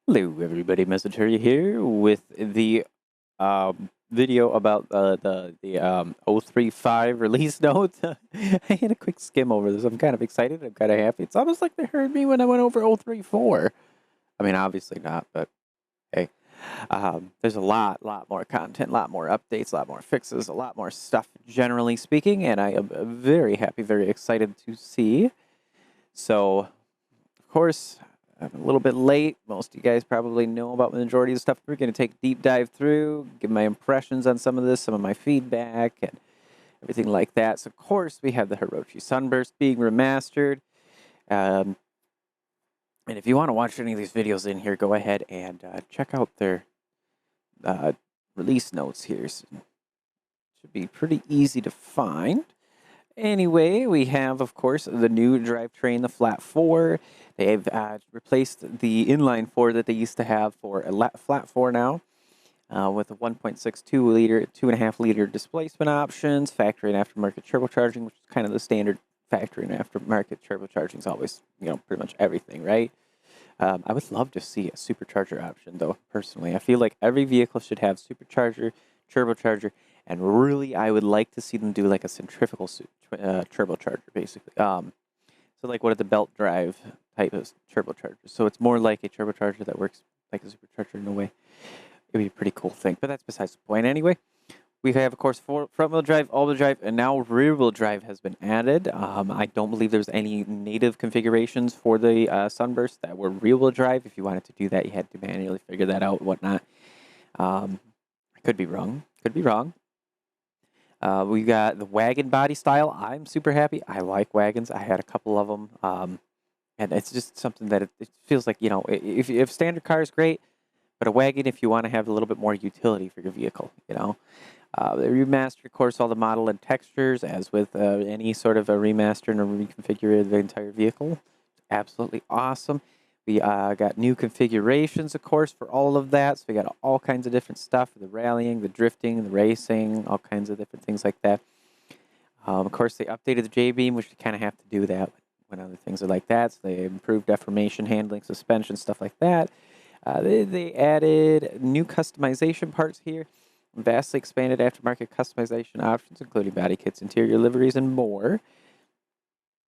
Hello, everybody. Messenger here with the video about the 035 release notes. I had a quick skim over this. I'm kind of excited. I'm kind of happy. It's almost like they heard me when I went over 034. I mean, obviously not, but hey, there's a lot more content, a lot more updates, a lot more fixes, a lot more stuff, generally speaking, and I am very happy, very excited to see. So, of course, I'm a little bit late. Most of you guys probably know about the majority of the stuff. We're going to take a deep dive through, give my impressions on some of this, some of my feedback, and everything like that. So, of course, we have the Hiroshi Sunburst being remastered. And if you want to watch any of these videos in here, go ahead and check out their release notes here. So should be pretty easy to find. Anyway, we have, of course, the new drivetrain, the Flat 4. They've replaced the inline 4 that they used to have for a Flat 4 now, with a 1.62 liter, 2.5 liter displacement options, factory and aftermarket turbocharging, which is kind of the standard. Factory and aftermarket turbocharging is always, pretty much everything, right? I would love to see a supercharger option, though, personally. I feel like every vehicle should have supercharger, turbocharger, and really, I would like to see them do like a centrifugal turbocharger, basically. So like what are the belt drive type of turbocharger. So it's more like a turbocharger that works like a supercharger in a way. It would be a pretty cool thing, but that's besides the point. Anyway, we have, of course, front-wheel drive, all-wheel drive, and now rear-wheel drive has been added. I don't believe there's any native configurations for the Sunburst that were rear-wheel drive. If you wanted to do that, you had to manually figure that out, whatnot. I could be wrong. Could be wrong. We got the wagon body style. I'm super happy. I like wagons. I had a couple of them. And it's just something that it feels like, if standard car is great, but a wagon if you want to have a little bit more utility for your vehicle, They remastered, of course, all the model and textures, as with any sort of a remaster and a reconfigure the entire vehicle. Absolutely awesome. We got new configurations, of course, for all of that. So we got all kinds of different stuff, the rallying, the drifting, the racing, all kinds of different things like that. Of course, they updated the J-beam, which you kind of have to do that when other things are like that. So they improved deformation, handling, suspension, stuff like that. They added new customization parts here, vastly expanded aftermarket customization options, including body kits, interior liveries, and more.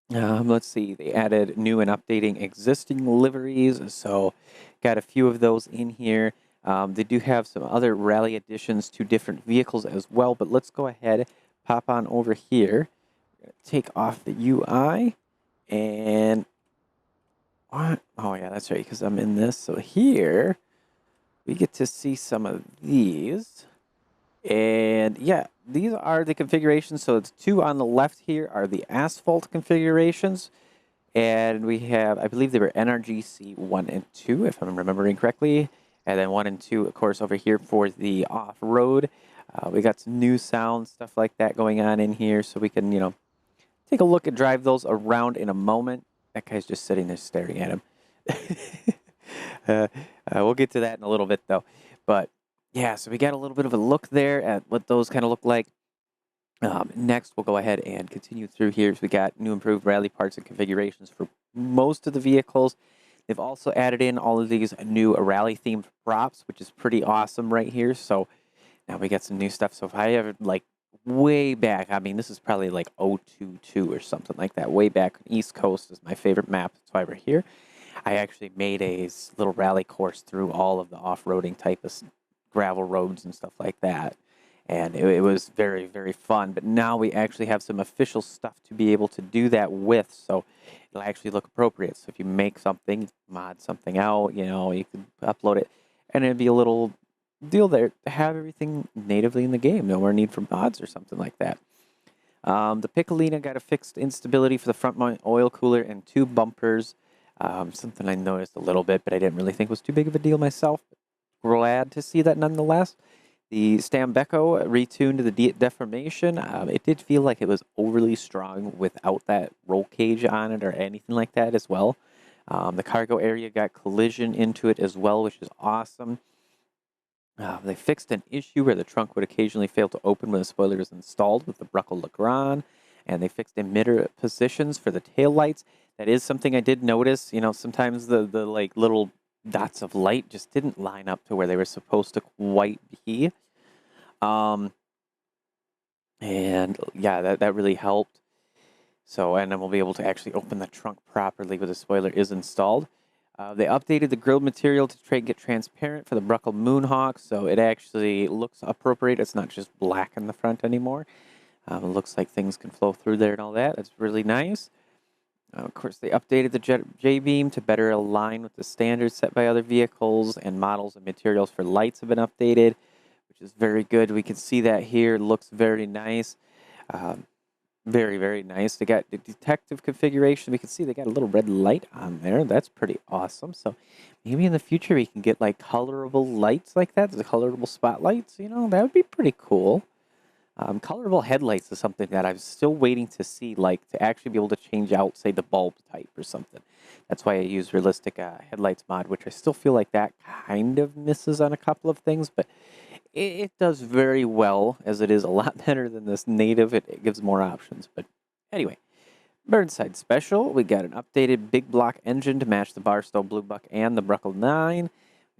Let's see, they added new and updating existing liveries, so got a few of those in here. They do have some other rally additions to different vehicles as well, but let's go ahead, pop on over here, take off the UI, and what? Oh yeah, that's right, because I'm in this. So here, we get to see some of these. And yeah, these are the configurations. So it's two on the left here are the asphalt configurations. And we have, I believe they were NRGC 1 and 2, if I'm remembering correctly. And then 1 and 2, of course, over here for the off-road. We got some new sound, stuff like that going on in here. So we can, take a look and drive those around in a moment. That guy's just sitting there staring at him. We'll get to that in a little bit, though. But yeah, so we got a little bit of a look there at what those kind of look like. Next, we'll go ahead and continue through here. So we got new improved rally parts and configurations for most of the vehicles. They've also added in all of these new rally-themed props, which is pretty awesome right here. So now we got some new stuff. So if I ever, like, way back, I mean, this is probably like 022 or something like that. Way back on East Coast is my favorite map. That's why we're here. I actually made a little rally course through all of the off-roading type of gravel roads and stuff like that. And it was very, very fun. But now we actually have some official stuff to be able to do that with. So it'll actually look appropriate. So if you make something, mod something out, you can upload it. And it'd be a little deal there to have everything natively in the game. No more need for mods or something like that. The Piccolina got a fixed instability for the front mount oil cooler and two bumpers. Something I noticed a little bit, but I didn't really think was too big of a deal myself. Glad to see that nonetheless. The Stambeco retuned the deformation. It did feel like it was overly strong without that roll cage on it or anything like that as well. The cargo area got collision into it as well, which is awesome. They fixed an issue where the trunk would occasionally fail to open when the spoiler is installed with the Bruckle Legrand, and they fixed emitter positions for the taillights. That is something I did notice. Sometimes the like little dots of light just didn't line up to where they were supposed to quite be. And yeah, that really helped. So, and then we'll be able to actually open the trunk properly where the spoiler is installed. They updated the grilled material to get transparent for the Bruckle Moonhawk, so it actually looks appropriate. It's not just black in the front anymore. It looks like things can flow through there and all that. That's really nice. Of course, they updated the J-beam to better align with the standards set by other vehicles, and models and materials for lights have been updated, which is very good. We can see that here. It looks very nice. Very, very nice. They got the detective configuration. We can see they got a little red light on there. That's pretty awesome. So maybe in the future we can get like colorable lights like that, the colorable spotlights. You know, that would be pretty cool. Colorable headlights is something that I'm still waiting to see, like to actually be able to change out, say, the bulb type or something. That's why I use realistic headlights mod, which I still feel like that kind of misses on a couple of things, but it does very well, as it is a lot better than this native. It gives more options. But anyway, Burnside Special, we got an updated big block engine to match the Barstow Blue Buck and the Bruckle 9.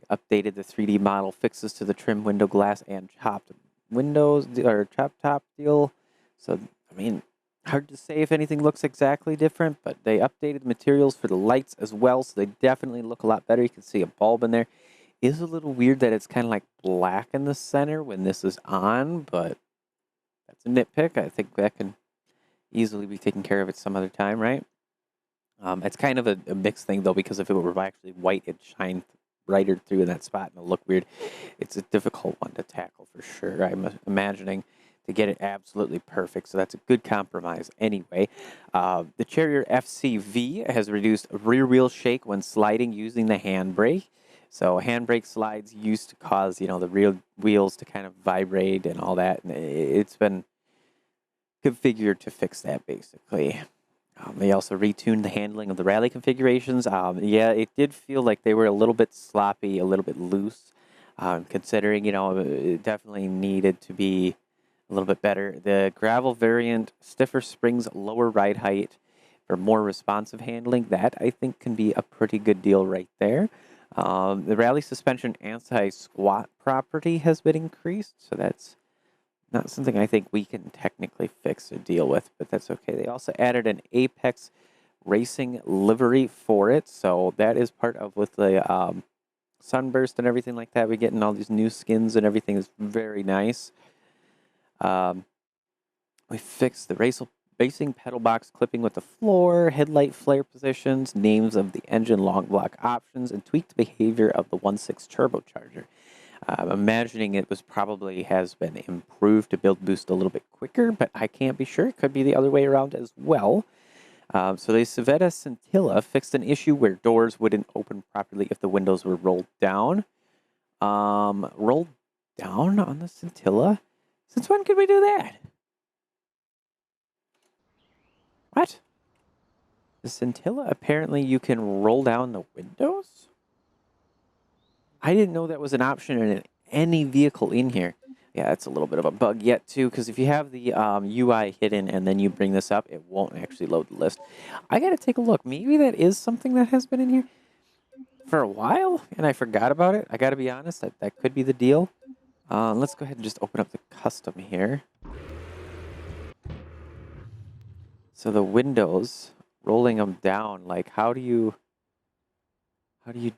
We updated the 3D model fixes to the trim window glass and chopped windows, or chopped top deal. So, I mean, hard to say if anything looks exactly different, but they updated materials for the lights as well, so they definitely look a lot better. You can see a bulb in there. Is a little weird that it's kind of like black in the center when this is on, but that's a nitpick. I think that can easily be taken care of at some other time, right? It's kind of a mixed thing, though, because if it were actually white, it'd shine brighter through in that spot and it'll look weird. It's a difficult one to tackle for sure. I'm imagining to get it absolutely perfect, so that's a good compromise anyway. The Charrier FCV has reduced rear wheel shake when sliding using the handbrake. So handbrake slides used to cause, you know, the rear wheels to kind of vibrate and all that. And it's been configured to fix that, basically. They also retuned the handling of the rally configurations. Yeah, it did feel like they were a little bit sloppy, a little bit loose, considering, you know, it definitely needed to be a little bit better. The gravel variant, stiffer springs, lower ride height for more responsive handling. That, I think, can be a pretty good deal right there. The rally suspension anti-squat property has been increased, so that's not something I think we can technically fix or deal with, but that's okay. They also added an Apex Racing livery for it, so that is part of with the sunburst and everything like that. We're getting all these new skins and everything is very nice. We fixed the racing pedal box clipping with the floor, headlight flare positions, names of the engine long block options, and tweaked the behavior of the 1.6 turbocharger. I'm imagining it was probably has been improved to build boost a little bit quicker, but I can't be sure. It could be the other way around as well. So the Civetta Scintilla fixed an issue where doors wouldn't open properly if the windows were rolled down. Rolled down on the Scintilla? Since when could we do that? What? The Scintilla, apparently you can roll down the windows? I didn't know that was an option in any vehicle in here. Yeah, it's a little bit of a bug yet, too, because if you have the UI hidden and then you bring this up, it won't actually load the list. I got to take a look. Maybe that is something that has been in here for a while, and I forgot about it. I got to be honest, that could be the deal. Let's go ahead and just open up the custom here. So the windows, rolling them down, like how do you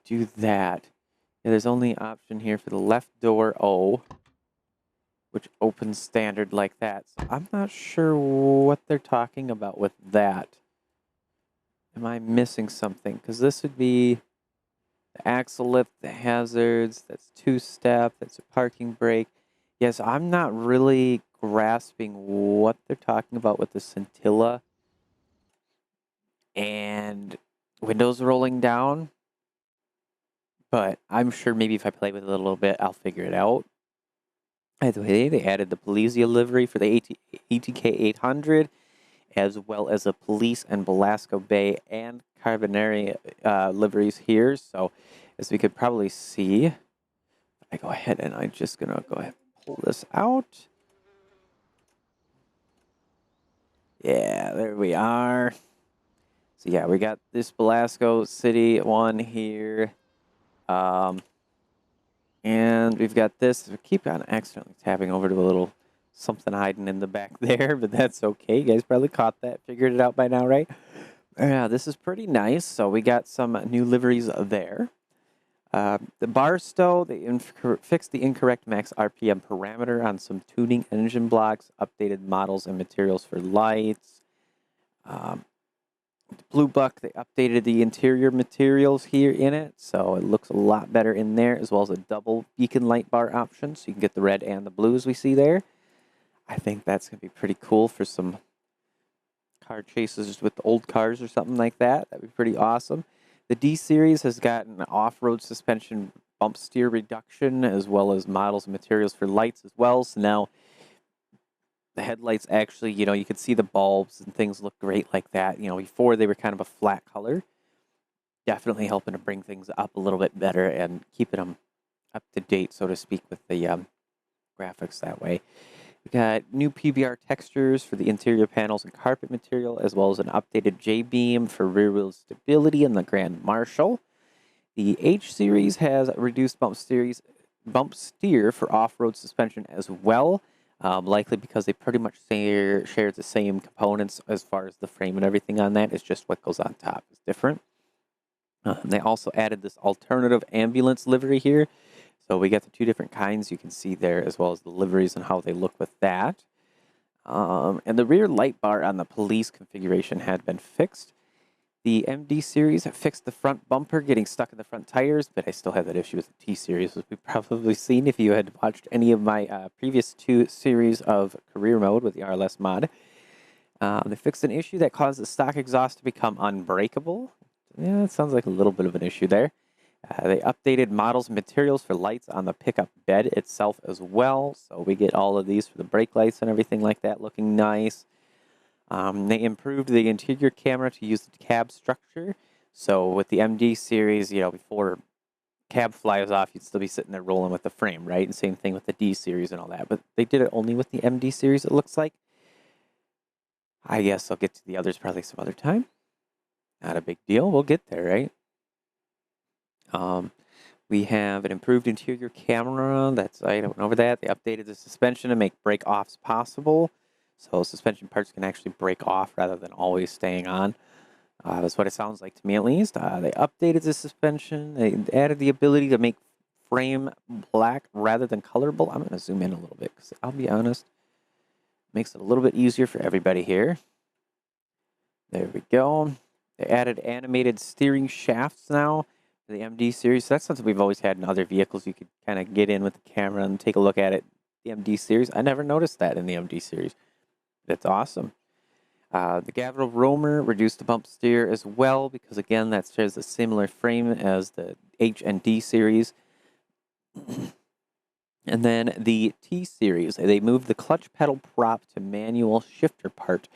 do that? Yeah, there's only an option here for the left door O, which opens standard like that. So I'm not sure what they're talking about with that. Am I missing something? Because this would be the axle lift, the hazards, that's two-step, that's a parking brake. Yes, I'm not really grasping what they're talking about with the Scintilla and windows rolling down. But I'm sure maybe if I play with it a little bit, I'll figure it out. Either way, they added the Polizia livery for the ATK 800, as well as a Police and Belasco Bay and Carbonari liveries here. So, as we could probably see, I go ahead and I'm just going to go ahead and pull this out. Yeah, there we are. So, yeah, we got this Belasco City one here. And we've got this. We keep on accidentally tabbing over to a little something hiding in the back there, but that's okay. You guys probably caught that, figured it out by now, right? Yeah, this is pretty nice. So we got some new liveries there. The bar stow, they fixed the incorrect max RPM parameter on some tuning engine blocks, updated models and materials for lights. The blue buck, they updated the interior materials here in it, so it looks a lot better in there, as well as a double beacon light bar option, so you can get the red and the blue as we see there. I think that's going to be pretty cool for some car chases with old cars or something like that. That'd be pretty awesome. The D series has gotten off-road suspension bump steer reduction, as well as models and materials for lights as well. So now the headlights actually, you can see the bulbs and things look great like that. Before they were kind of a flat color. Definitely helping to bring things up a little bit better and keeping them up to date, so to speak, with the graphics that way. We got new PBR textures for the interior panels and carpet material, as well as an updated J-beam for rear wheel stability in the Grand Marshal. The H series has reduced bump steer for off-road suspension as well, likely because they pretty much share the same components as far as the frame and everything on that. It's just what goes on top is different. They also added this alternative ambulance livery here. So we got the two different kinds you can see there, as well as the liveries and how they look with that. And the rear light bar on the police configuration had been fixed. The MD series fixed the front bumper getting stuck in the front tires, but I still have that issue with the T series, as we've probably seen if you had watched any of my previous 2 series of career mode with the RLS mod. They fixed an issue that caused the stock exhaust to become unbreakable. Yeah, it sounds like a little bit of an issue there. They updated models and materials for lights on the pickup bed itself as well. So we get all of these for the brake lights and everything like that, looking nice. They improved the interior camera to use the cab structure. So with the MD series, before cab flies off, you'd still be sitting there rolling with the frame, right? And same thing with the D series and all that. But they did it only with the MD series, it looks like. I guess I'll get to the others probably some other time. Not a big deal. We'll get there, right? We have an improved interior camera. I went over that. They updated the suspension to make break-offs possible. So suspension parts can actually break off rather than always staying on. That's what it sounds like to me, at least. They updated the suspension. They added the ability to make frame black rather than colorable. I'm going to zoom in a little bit because I'll be honest, it makes it a little bit easier for everybody here. There we go. They added animated steering shafts now. The MD series. So that's something we've always had in other vehicles. You could kind of get in with the camera and take a look at it. The MD series. I never noticed that in the MD series. That's awesome. The Gavril Roamer reduced the bump steer as well because, again, that shares a similar frame as the H and D series. And then the T series. They moved the clutch pedal prop to manual shifter part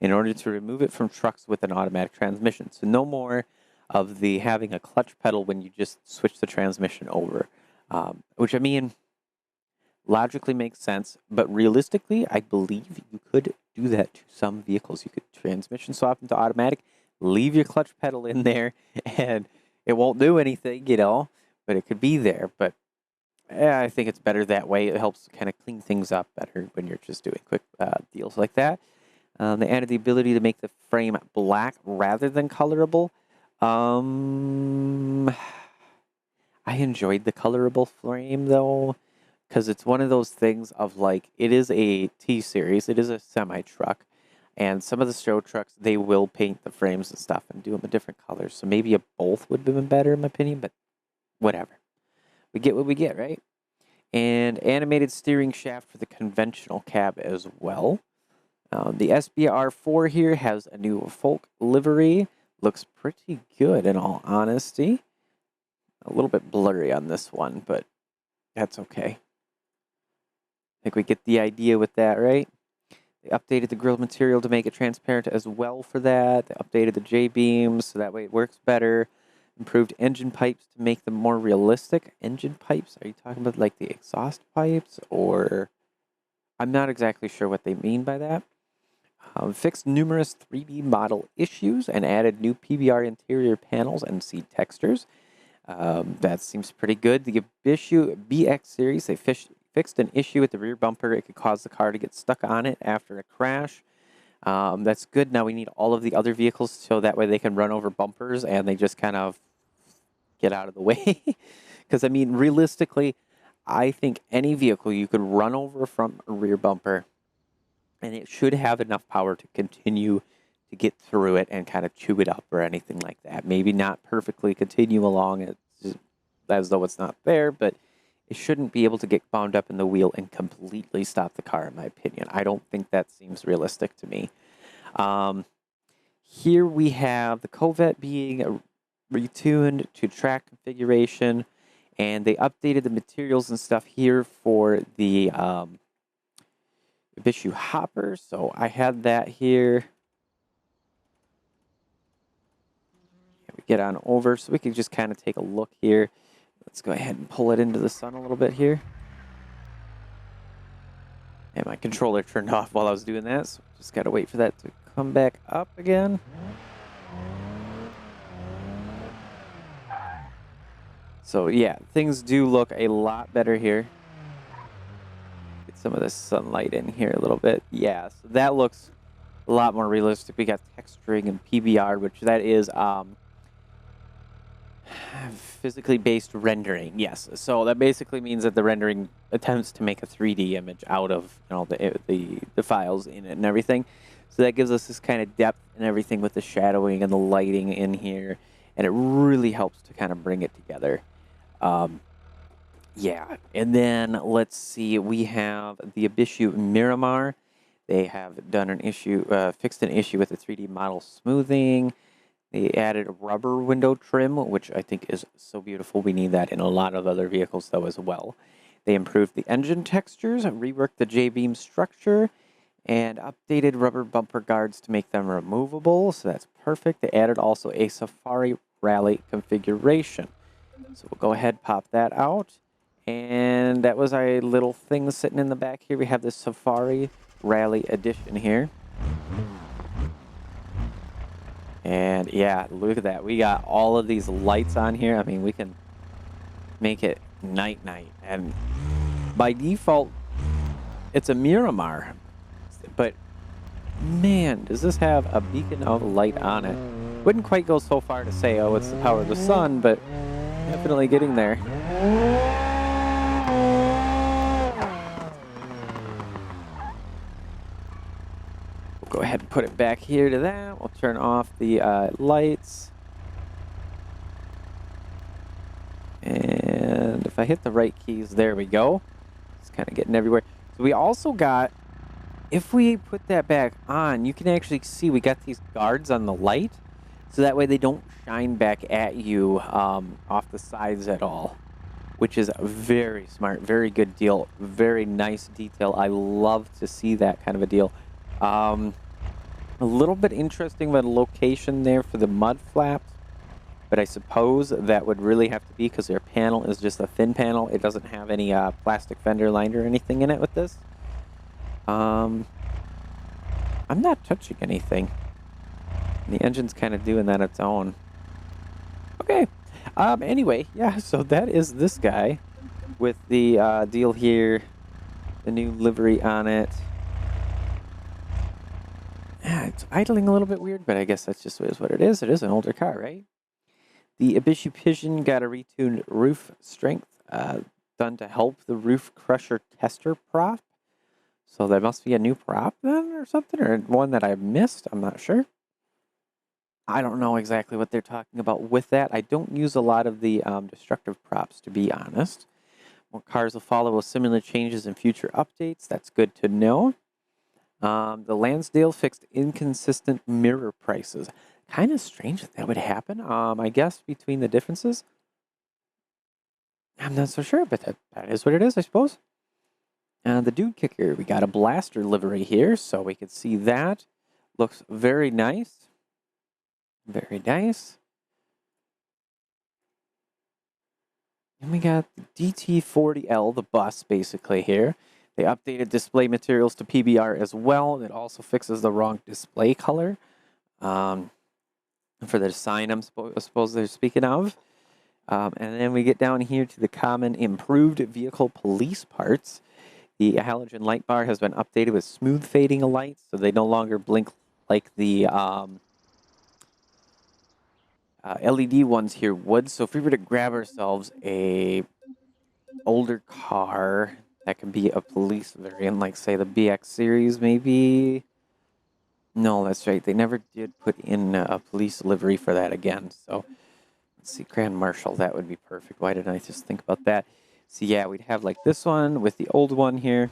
in order to remove it from trucks with an automatic transmission. So no more of the having a clutch pedal when you just switch the transmission over, which I mean, logically makes sense, but realistically, I believe you could do that to some vehicles. You could transmission swap into automatic, leave your clutch pedal in there, and it won't do anything, but it could be there. But I think it's better that way. It helps kind of clean things up better when you're just doing quick deals like that. They added the ability to make the frame black rather than colorable. I enjoyed the colorable frame though, because it's one of those things of like, it is a T series, it is a semi truck, and some of the show trucks, they will paint the frames and stuff and do them in different colors. So maybe a both would have been better in my opinion, but whatever. We get what we get, right? And animated steering shaft for the conventional cab as well. The SBR4 here has a new Folk livery. Looks pretty good in all honesty. A little bit blurry on this one, but that's okay. I think we get the idea with that, right? They updated the grille material to make it transparent as well for that. They updated the J-beams so that way it works better. Improved engine pipes to make them more realistic. Engine pipes? Are you talking about like the exhaust pipes? Or I'm not exactly sure what they mean by that. Fixed numerous 3D model issues and added new PBR interior panels and seat textures. That seems pretty good. The Ibishu BX series, they fixed an issue with the rear bumper. It could cause the car to get stuck on it after a crash. That's good. Now we need all of the other vehicles so that way they can run over bumpers and they just kind of get out of the way. Because, I mean, realistically, I think any vehicle you could run over from a rear bumper and it should have enough power to continue to get through it and kind of chew it up or anything like that. Maybe not perfectly continue along as though it's not there, but it shouldn't be able to get bound up in the wheel and completely stop the car, in my opinion. I don't think that seems realistic to me. Here we have the Corvette being retuned to track configuration, and they updated the materials and stuff here for the Ibishu hopper. So I had that here. We get on over, so we can just kind of take a look here. Let's go ahead and pull it into the sun a little bit here. And my controller turned off while I was doing that, so just got to wait for that to come back up again. So yeah, things do look a lot better here. Get some of the sunlight in here a little bit. Yeah, so that looks a lot more realistic. We got texturing and PBR, which that is physically based rendering. Yes, so that basically means that the rendering attempts to make a 3D image out of the files in it and everything. So that gives us this kind of depth and everything with the shadowing and the lighting in here, and it really helps to kind of bring it together. Yeah, and then let's see, we have the Ibishu Miramar. They have done an issue, fixed an issue with the 3D model smoothing. They added a rubber window trim, which I think is so beautiful. We need that in a lot of other vehicles, though, as well. They improved the engine textures, reworked the J-beam structure, and updated rubber bumper guards to make them removable. So that's perfect. They added also a Safari Rally configuration. So we'll go ahead, pop that out. And that was our little thing sitting in the back here. We have the Safari Rally Edition here. And yeah, look at that. We got all of these lights on here. I mean, we can make it night. And by default, it's a Miramar. But man, does this have a beacon of light on it. Wouldn't quite go so far to say, oh, it's the power of the sun, but definitely getting there. We'll go ahead and put it back here to that. We'll turn off the lights. And if I hit the right keys, there we go. It's kind of getting everywhere. So we also got, if we put that back on, you can actually see we got these guards on the light. So that way they don't shine back at you off the sides at all. Which is very smart, very good deal, very nice detail. I love to see that kind of a deal. A little bit interesting about the location there for the mud flaps. But I suppose that would really have to be because their panel is just a thin panel. It doesn't have any plastic fender liner or anything in it with this. I'm not touching anything. The engine's kind of doing that its own. Okay. Anyway, yeah, so that is this guy with the deal here. The new livery on it. Yeah, it's idling a little bit weird, but I guess that's just what it is. It is an older car, right? The Ibishu Pigeon got a retuned roof strength done to help the roof crusher tester prop. So there must be a new prop then or something, or one that I missed. I'm not sure. I don't know exactly what they're talking about with that. I don't use a lot of the destructive props, to be honest. More cars will follow with similar changes in future updates. That's good to know. The Lansdale fixed inconsistent mirror prices. Kind of strange that would happen. I guess between the differences. I'm not so sure, but that is what it is, I suppose. The Dude Kicker, we got a blaster livery here, so we can see that. Looks very nice. Very nice. And we got the DT40L, the bus, basically here. They updated display materials to PBR as well. It also fixes the wrong display color. For the design, I suppose they're speaking of. And then we get down here to the common improved vehicle police parts. The halogen light bar has been updated with smooth fading lights, so they no longer blink like the LED ones here would. So if we were to grab ourselves a older car that can be a police variant, like say the BX series, maybe. No, that's right. They never did put in a police livery for that again. So let's see, Grand Marshal, that would be perfect. Why didn't I just think about that? So yeah, we'd have like this one with the old one here.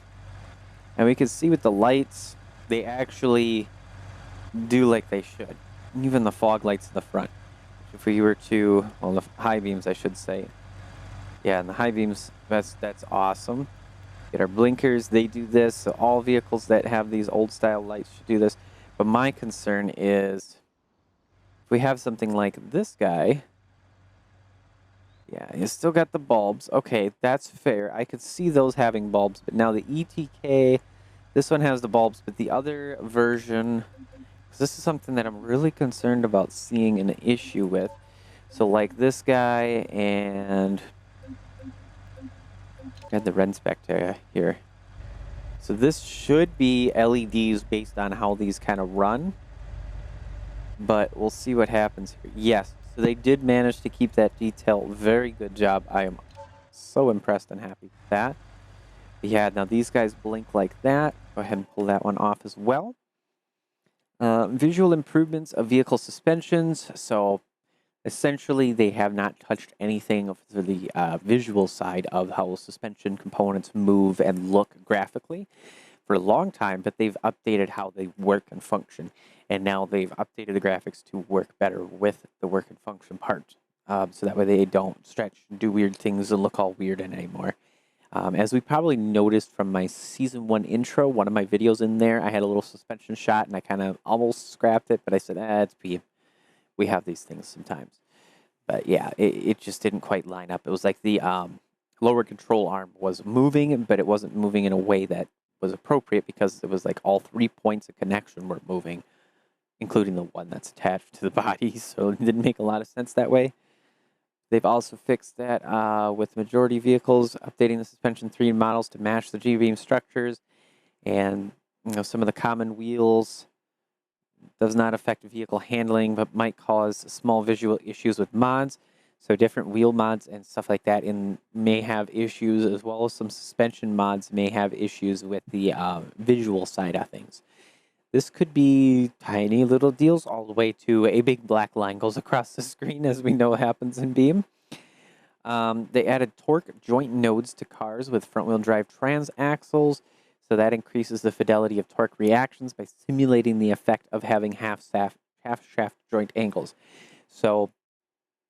And we can see with the lights, they actually do like they should. Even the fog lights in the front. If we were to, well, the high beams, I should say. Yeah, and the high beams, that's awesome. Get our blinkers, they do this. So all vehicles that have these old style lights should do this. But my concern is if we have something like this guy, yeah, he's still got the bulbs. Okay, that's fair. I could see those having bulbs, but now the ETK, this one has the bulbs, but the other version, this is something that I'm really concerned about seeing an issue with. So like this guy and got the red spec here. So this should be LEDs based on how these kind of run, but we'll see what happens here. Yes, so they did manage to keep that detail. Very good job. I am so impressed and happy with that. Yeah, now these guys blink like that. Go ahead and pull that one off as well. Visual improvements of vehicle suspensions. So essentially, they have not touched anything for the visual side of how suspension components move and look graphically for a long time, but they've updated how they work and function. And now they've updated the graphics to work better with the work and function part. So that way they don't stretch and do weird things and look all weird anymore. As we probably noticed from my Season 1 intro, one of my videos in there, I had a little suspension shot and I kind of almost scrapped it, but I said, it's Beam. We have these things sometimes. But yeah, it just didn't quite line up. It was like the lower control arm was moving, but it wasn't moving in a way that was appropriate because it was like all 3 points of connection were moving, including the one that's attached to the body. So it didn't make a lot of sense that way. They've also fixed that with majority vehicles, updating the suspension 3 models to match the G-beam structures. And some of the common wheels does not affect vehicle handling, but might cause small visual issues with mods. So different wheel mods and stuff like that may have issues, as well as some suspension mods may have issues with the visual side of things. This could be tiny little deals all the way to a big black line goes across the screen, as we know happens in Beam. They added torque joint nodes to cars with front-wheel drive transaxles, so that increases the fidelity of torque reactions by simulating the effect of having half-shaft joint angles. So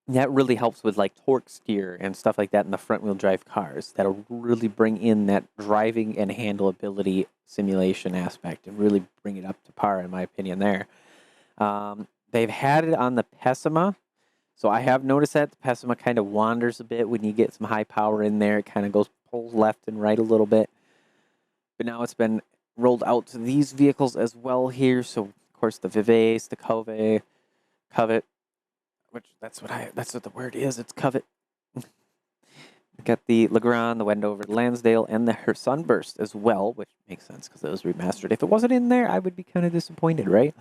that really helps with like torque steer and stuff like that in the front-wheel drive cars. That'll really bring in that driving and handleability simulation aspect and really bring it up to par, in my opinion, there. They've had it on the Pessima. So I have noticed that the Pessima kind of wanders a bit when you get some high power in there. It kind of pulls left and right a little bit. But now it's been rolled out to these vehicles as well here. So, of course, the Vives, the Covet, which that's what the word is. It's Covet. Got the Legrand, the Wendover, the Lansdale, and her Sunburst as well, which makes sense because it was remastered. If it wasn't in there, I would be kind of disappointed, right?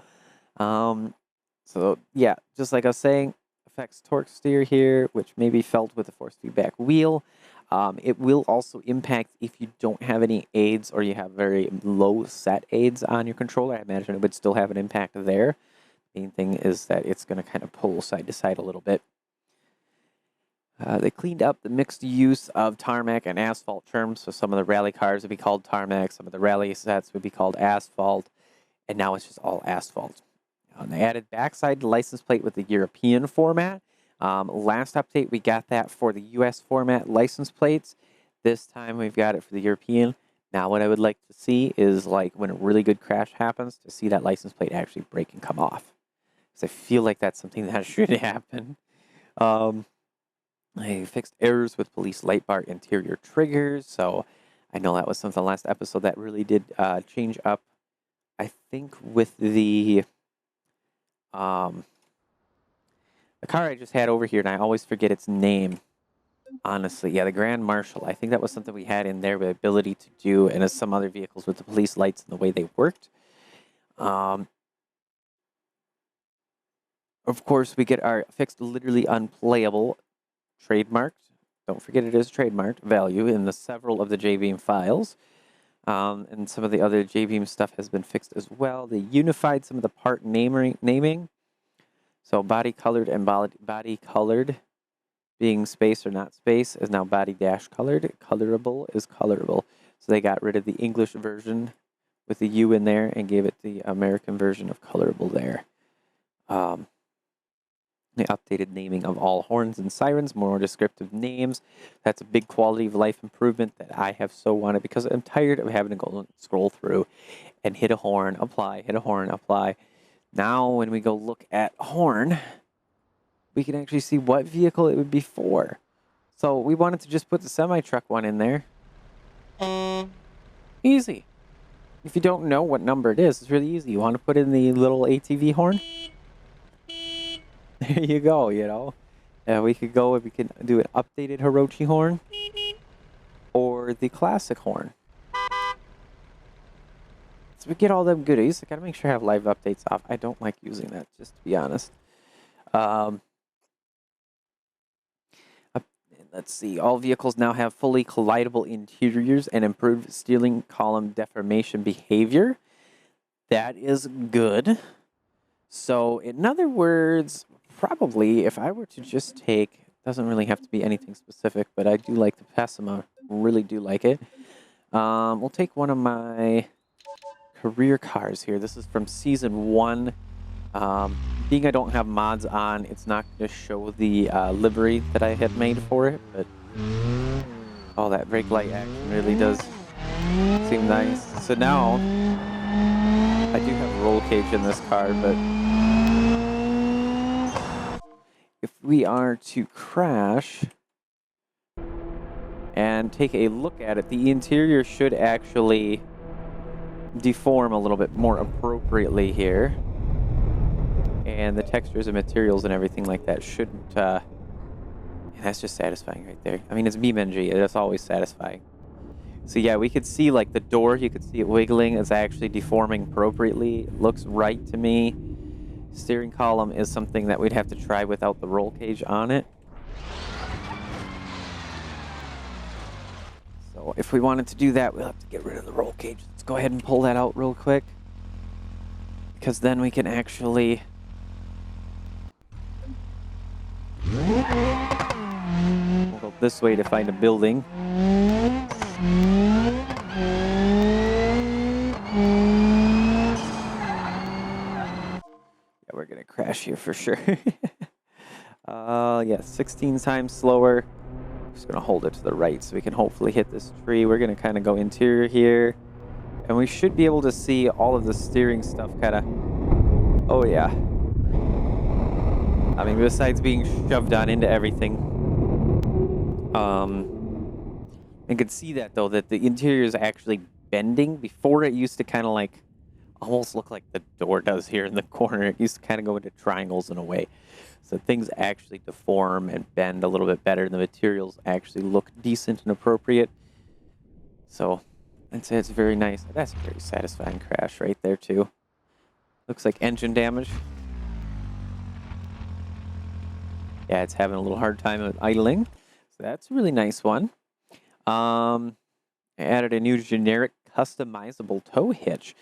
So, yeah, just like I was saying, affects torque steer here, which may be felt with the force feedback wheel. It will also impact if you don't have any aids or you have very low set aids on your controller. I imagine it would still have an impact there. The main thing is that it's going to kind of pull side to side a little bit. They cleaned up the mixed use of tarmac and asphalt terms. So some of the rally cars would be called tarmac, some of the rally sets would be called asphalt, and now it's just all asphalt. They added backside license plate with the European format. Last update, we got that for the US format license plates. This time we've got it for the European. Now what I would like to see is like when a really good crash happens, to see that license plate actually break and come off. Because I feel like that's something that should happen. They fixed errors with police light bar interior triggers. So I know that was something last episode that really did change up. I think with the The car I just had over here, and I always forget its name. Honestly, yeah, the Grand Marshal. I think that was something we had in there, the ability to do, and as some other vehicles with the police lights and the way they worked. Of course, we get our fixed literally unplayable trademarked. Don't forget it is trademarked value in the several of the JBeam files. And some of the other JBeam stuff has been fixed as well. They unified some of the part naming. So body colored and body colored being space or not space is now body dash colored. Colorable is colorable. So they got rid of the English version with the U in there and gave it the American version of colorable there. The updated naming of all horns and sirens, more descriptive names. That's a big quality of life improvement that I have so wanted because I'm tired of having to go and scroll through and hit a horn, apply, hit a horn, apply. Now, when we go look at horn, we can actually see what vehicle it would be for. So we wanted to just put the semi-truck one in there. Easy. If you don't know what number it is, it's really easy. You want to put in the little ATV horn? There you go, you know. We could go and we can do an updated Hirochi horn or the classic horn. So we get all them goodies. I gotta make sure I have live updates off. I don't like using that, just to be honest. Let's see. All vehicles now have fully collidable interiors and improved steering column deformation behavior. That is good. So, in other words, probably if I were to just take, doesn't really have to be anything specific, but I do like the Pessima. Really do like it. We'll take one of my career cars here. This is from season 1. Being I don't have mods on, it's not going to show the livery that I had made for it, but oh, that brake light action really does seem nice. So now, I do have a roll cage in this car, but if we are to crash and take a look at it, the interior should actually deform a little bit more appropriately here. And the textures and materials and everything like that shouldn't, that's just satisfying right there. I mean, it's BeamNG, it's always satisfying. So yeah, we could see like the door, you could see it wiggling, it's actually deforming appropriately. It looks right to me. Steering column is something that we'd have to try without the roll cage on it. So if we wanted to do that, we'll have to get rid of the roll cage. Let's go ahead and pull that out real quick, because then we can actually we'll go this way to find a building. Yeah, we're gonna crash here for sure. Yeah, 16 times slower. Just gonna hold it to the right so we can hopefully hit this tree. We're gonna kind of go interior here, and we should be able to see all of the steering stuff kind of. Oh yeah. I mean, besides being shoved on into everything. I could see that though, that the interior is actually bending. Before it used to kind of like almost look like the door does here in the corner. It used to kind of go into triangles in a way. So things actually deform and bend a little bit better. The materials actually look decent and appropriate. So I'd say it's very nice. That's a very satisfying crash right there too. Looks like engine damage. Yeah, it's having a little hard time with idling. So that's a really nice one. I added a new generic customizable tow hitch.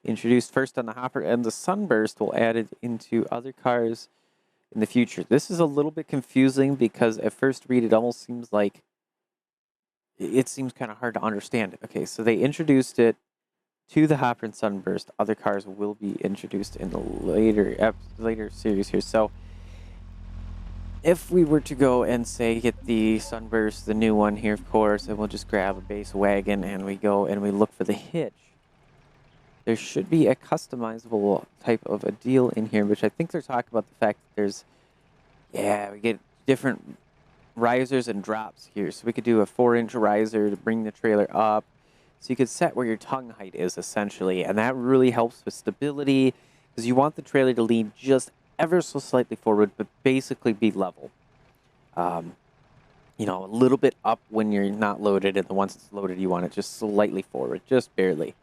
Introduced first on the Hopper and the Sunburst, will add it into other cars in the future. This is a little bit confusing because at first read it almost seems like it seems kind of hard to understand. Okay, so they introduced it to the Hopper and Sunburst. Other cars will be introduced in the later series here. So if we were to go and say get the Sunburst, the new one here, of course, and we'll just grab a base wagon and we go and we look for the hitch. There should be a customizable type of a deal in here, which I think they're talking about the fact that there's, yeah, we get different risers and drops here. So we could do a 4-inch riser to bring the trailer up. So you could set where your tongue height is essentially, and that really helps with stability because you want the trailer to lean just ever so slightly forward, but basically be level. You know, a little bit up when you're not loaded, and then once it's loaded, you want it just slightly forward, just barely.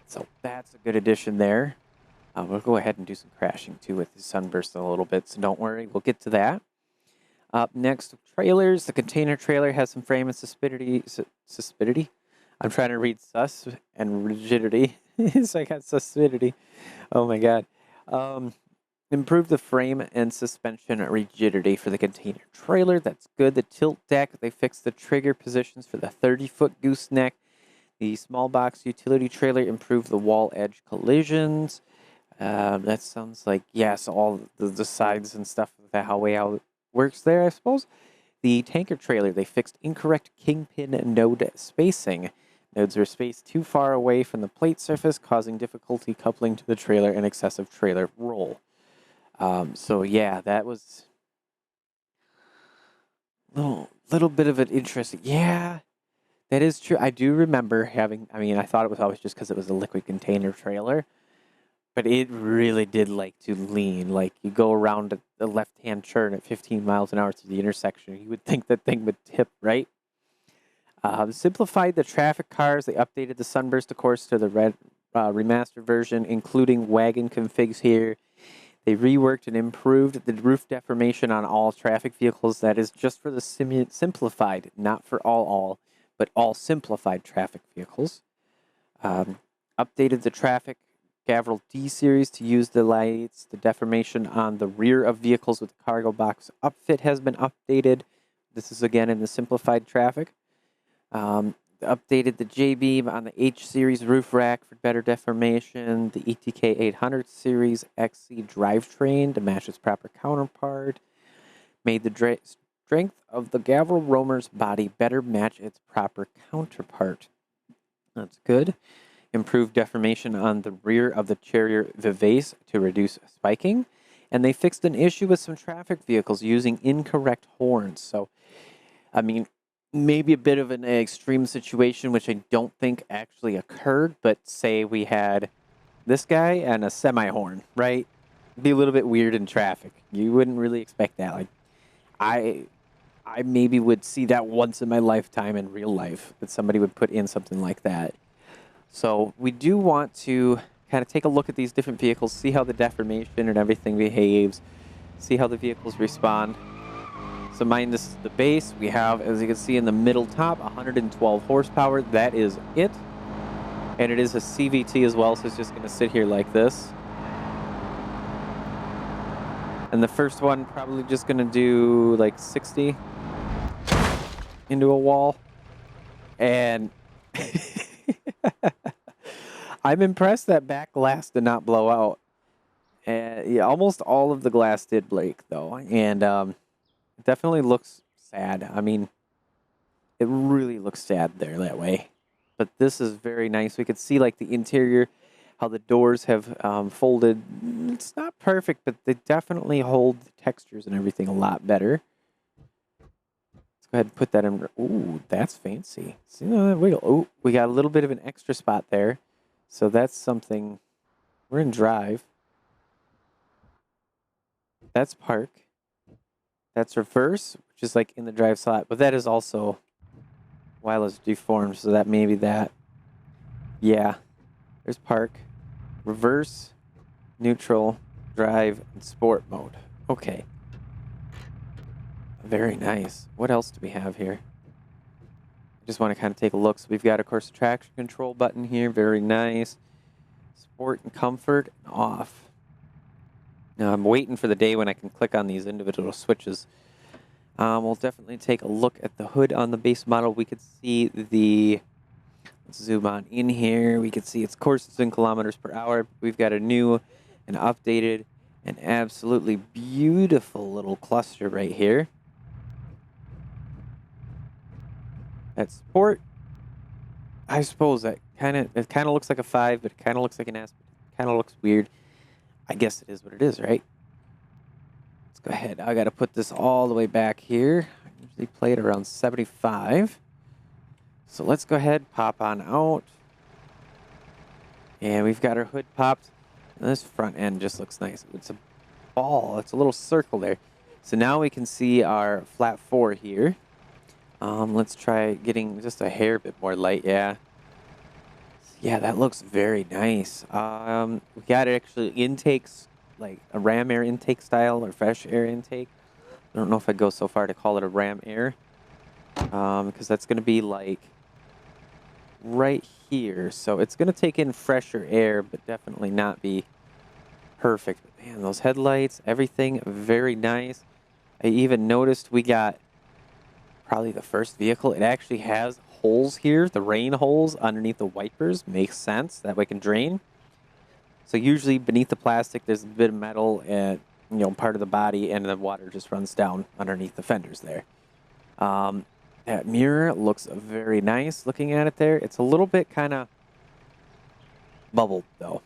So that's a good addition there. We'll go ahead and do some crashing too with the sunburst in a little bit, so don't worry, we'll get to that. Up next, trailers. The container trailer has some frame and suspidity. I'm trying to read sus and rigidity. So I got suspidity. Oh my god. Improve the frame and suspension rigidity for the container trailer. That's good. The tilt deck, they fixed the trigger positions for the 30-foot gooseneck. The small box utility trailer improved the wall edge collisions. That sounds like, yes, all the sides and stuff, how it works there, I suppose. The tanker trailer, they fixed incorrect kingpin node spacing. Nodes were spaced too far away from the plate surface, causing difficulty coupling to the trailer and excessive trailer roll. So yeah, that was a little bit of an interesting. Yeah, that is true. I do remember having, I mean, I thought it was always just because it was a liquid container trailer, but it really did like to lean. Like you go around the left-hand turn at 15 miles an hour to the intersection, you would think that thing would tip, right? Simplified the traffic cars. They updated the sunburst, of course, to the red remastered version, including wagon configs here. They reworked and improved the roof deformation on all traffic vehicles. That is just for the simplified, not for all, but all simplified traffic vehicles. Updated the traffic Gavril D series to use the lights. The deformation on the rear of vehicles with cargo box upfit has been updated. This is again in the simplified traffic. Updated the J-beam on the H series roof rack for better deformation. The ETK 800 series XC drivetrain to match its proper counterpart. Made the strength of the Gavril Roamer's body better match its proper counterpart. That's good. Improved deformation on the rear of the Charrier Vivace to reduce spiking. And they fixed an issue with some traffic vehicles using incorrect horns. So, I mean, maybe a bit of an extreme situation, which I don't think actually occurred, but say we had this guy and a semi-horn, right? It'd be a little bit weird in traffic. You wouldn't really expect that. Like, I maybe would see that once in my lifetime in real life, that somebody would put in something like that. So we do want to kind of take a look at these different vehicles, see how the deformation and everything behaves, see how the vehicles respond. So mind this is the base. We have, as you can see in the middle top, 112 horsepower. That is it. And it is a CVT as well, so it's just going to sit here like this. And the first one probably just going to do like 60 into a wall. And I'm impressed that back glass did not blow out. Yeah, almost all of the glass did break, though. And it definitely looks sad. I mean, it really looks sad there that way. But this is very nice. We could see like the interior, how the doors have folded. It's not perfect, but they definitely hold the textures and everything a lot better. Let's go ahead and put that in. Ooh, that's fancy. See that wiggle? Oh, we got a little bit of an extra spot there. So that's something. We're in drive. That's park. That's reverse, which is like in the drive slot, but that is also wireless deformed, so that may be that. Yeah, there's park, reverse, neutral, drive, and sport mode. Okay. Very nice. What else do we have here? I just want to kind of take a look. So we've got, of course, the traction control button here. Very nice. Sport and comfort and off. Now I'm waiting for the day when I can click on these individual switches. We'll definitely take a look at the hood on the base model. We could see the, let's zoom on in here. We could see its courses in kilometers per hour. We've got a new and updated and absolutely beautiful little cluster right here. That sport, I suppose that it kind of looks like a 5, but it kind of looks like an S. Kind of looks weird. I guess it is what it is, right? Let's go ahead. I got to put this all the way back here. I usually play it around 75. So let's go ahead, pop on out. And we've got our hood popped. This front end just looks nice. It's a ball. It's a little circle there. So now we can see our flat 4 here. Let's try getting just a hair bit more light. Yeah. Yeah, that looks very nice. We got actually intakes, like a ram air intake style or fresh air intake. I don't know if I'd go so far to call it a ram air. Because that's going to be like right here. So it's going to take in fresher air, but definitely not be perfect. But man, those headlights, everything, very nice. I even noticed we got probably the first vehicle. It actually has holes here, the rain holes underneath the wipers. Makes sense. That way it can drain. So usually beneath the plastic, there's a bit of metal and, you know, part of the body, and the water just runs down underneath the fenders there. That mirror looks very nice looking at it there. It's a little bit kind of bubbled, though.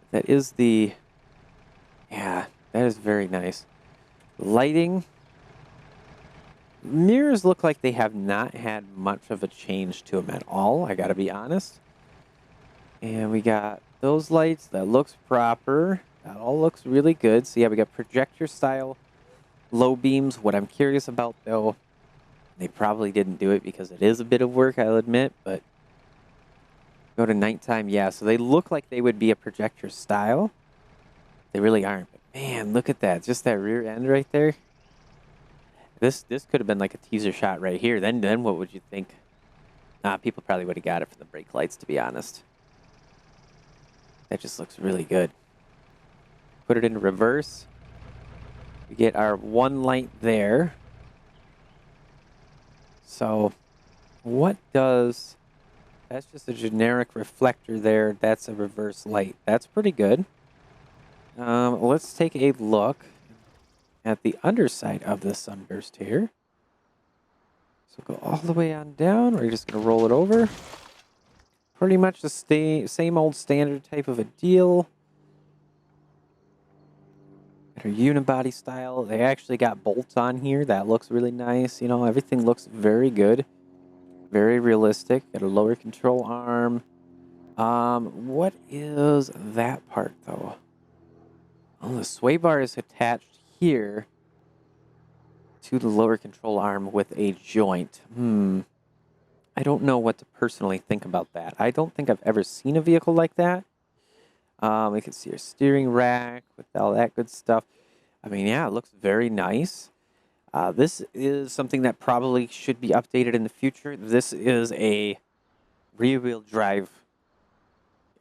That is the... Yeah, that is very nice. Lighting. Mirrors look like they have not had much of a change to them at all, I gotta be honest. And we got those lights. That looks proper. That all looks really good. So yeah, we got projector style low beams. What I'm curious about, though, they probably didn't do it because it is a bit of work, I'll admit, but go to nighttime. Yeah, so they look like they would be a projector style. They really aren't. But man, look at that. Just that rear end right there. This could have been like a teaser shot right here. Then what would you think? People probably would have got it for the brake lights, to be honest. That just looks really good. Put it in reverse. We get our one light there. So what does... That's just a generic reflector there. That's a reverse light. That's pretty good. Let's take a look at the underside of the sunburst here. So go all the way on down. We're just going to roll it over. Pretty much the same old standard type of a deal. Got our unibody style. They actually got bolts on here. That looks really nice. You know, everything looks very good. Very realistic. Got a lower control arm. What is that part, though? Oh, the sway bar is attached here to the lower control arm with a joint. I don't know what to personally think about that. I don't think I've ever seen a vehicle like that. We can see our steering rack with all that good stuff. I mean, yeah, it looks very nice. This is something that probably should be updated in the future. This is a rear-wheel drive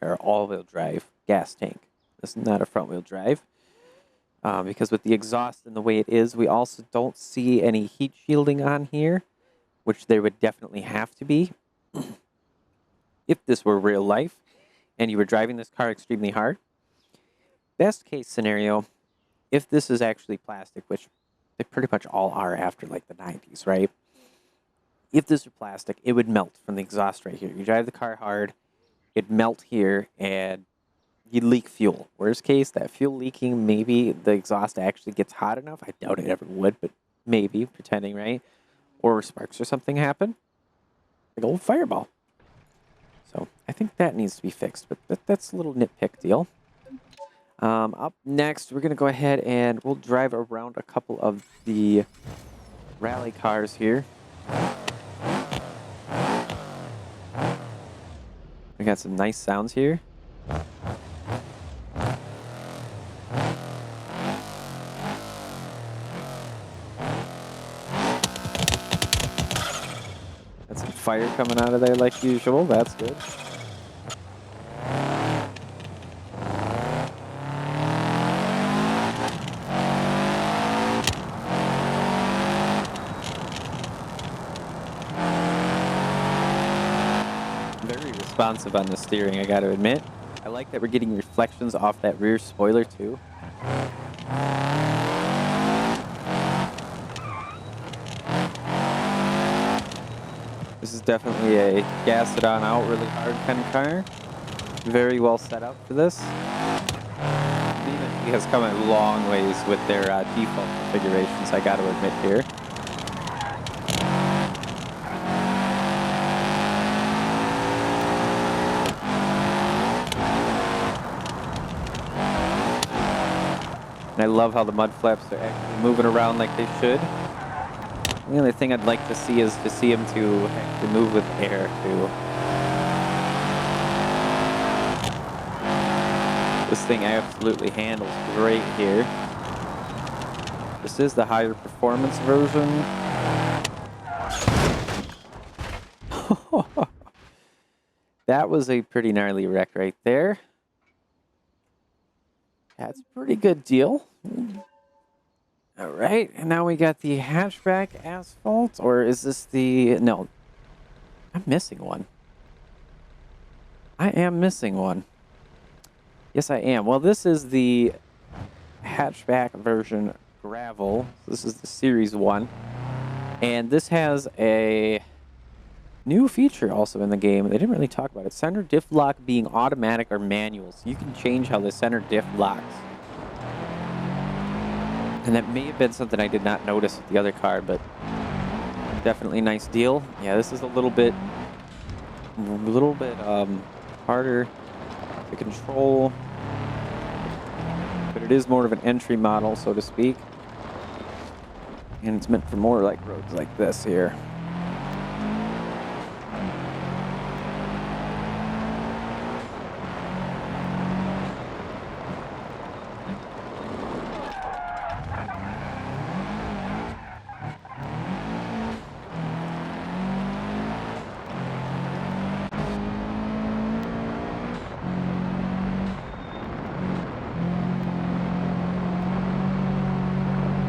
or all-wheel drive gas tank. This is not a front-wheel drive. Because with the exhaust and the way it is, we also don't see any heat shielding on here, which there would definitely have to be. If this were real life and you were driving this car extremely hard. Best case scenario, if this is actually plastic, which they pretty much all are after like the 90s, right? If this were plastic, it would melt from the exhaust right here. You drive the car hard, it'd melt here, and you'd leak fuel. Worst case, that fuel leaking, maybe the exhaust actually gets hot enough. I doubt it ever would, but maybe, pretending, right? Or sparks or something happen. Big old fireball. So I think that needs to be fixed, but that's a little nitpick deal. Up next, we're going to go ahead and we'll drive around a couple of the rally cars here. We got some nice sounds here. Got some fire coming out of there like usual. That's good. Responsive on the steering, I got to admit. I like that we're getting reflections off that rear spoiler too. This is definitely a gas it on out really hard kind of car. Very well set up for this. BeamNG has come a long ways with their default configurations, I got to admit here. And I love how the mud flaps are actually moving around like they should. The only thing I'd like to see is to see them to actually move with air too. This thing absolutely handles great here. This is the higher performance version. That was a pretty gnarly wreck right there. That's a pretty good deal. All right, and now we got the hatchback asphalt, or is this the... No, I'm missing one. I am missing one. Yes, I am. Well, this is the hatchback version gravel. This is the Series 1. And this has a new feature also in the game. They didn't really talk about it. Center diff lock being automatic or manual. So you can change how the center diff locks. And that may have been something I did not notice with the other car, but definitely a nice deal. Yeah, this is a little bit harder to control, but it is more of an entry model, so to speak. And it's meant for more like roads like this here.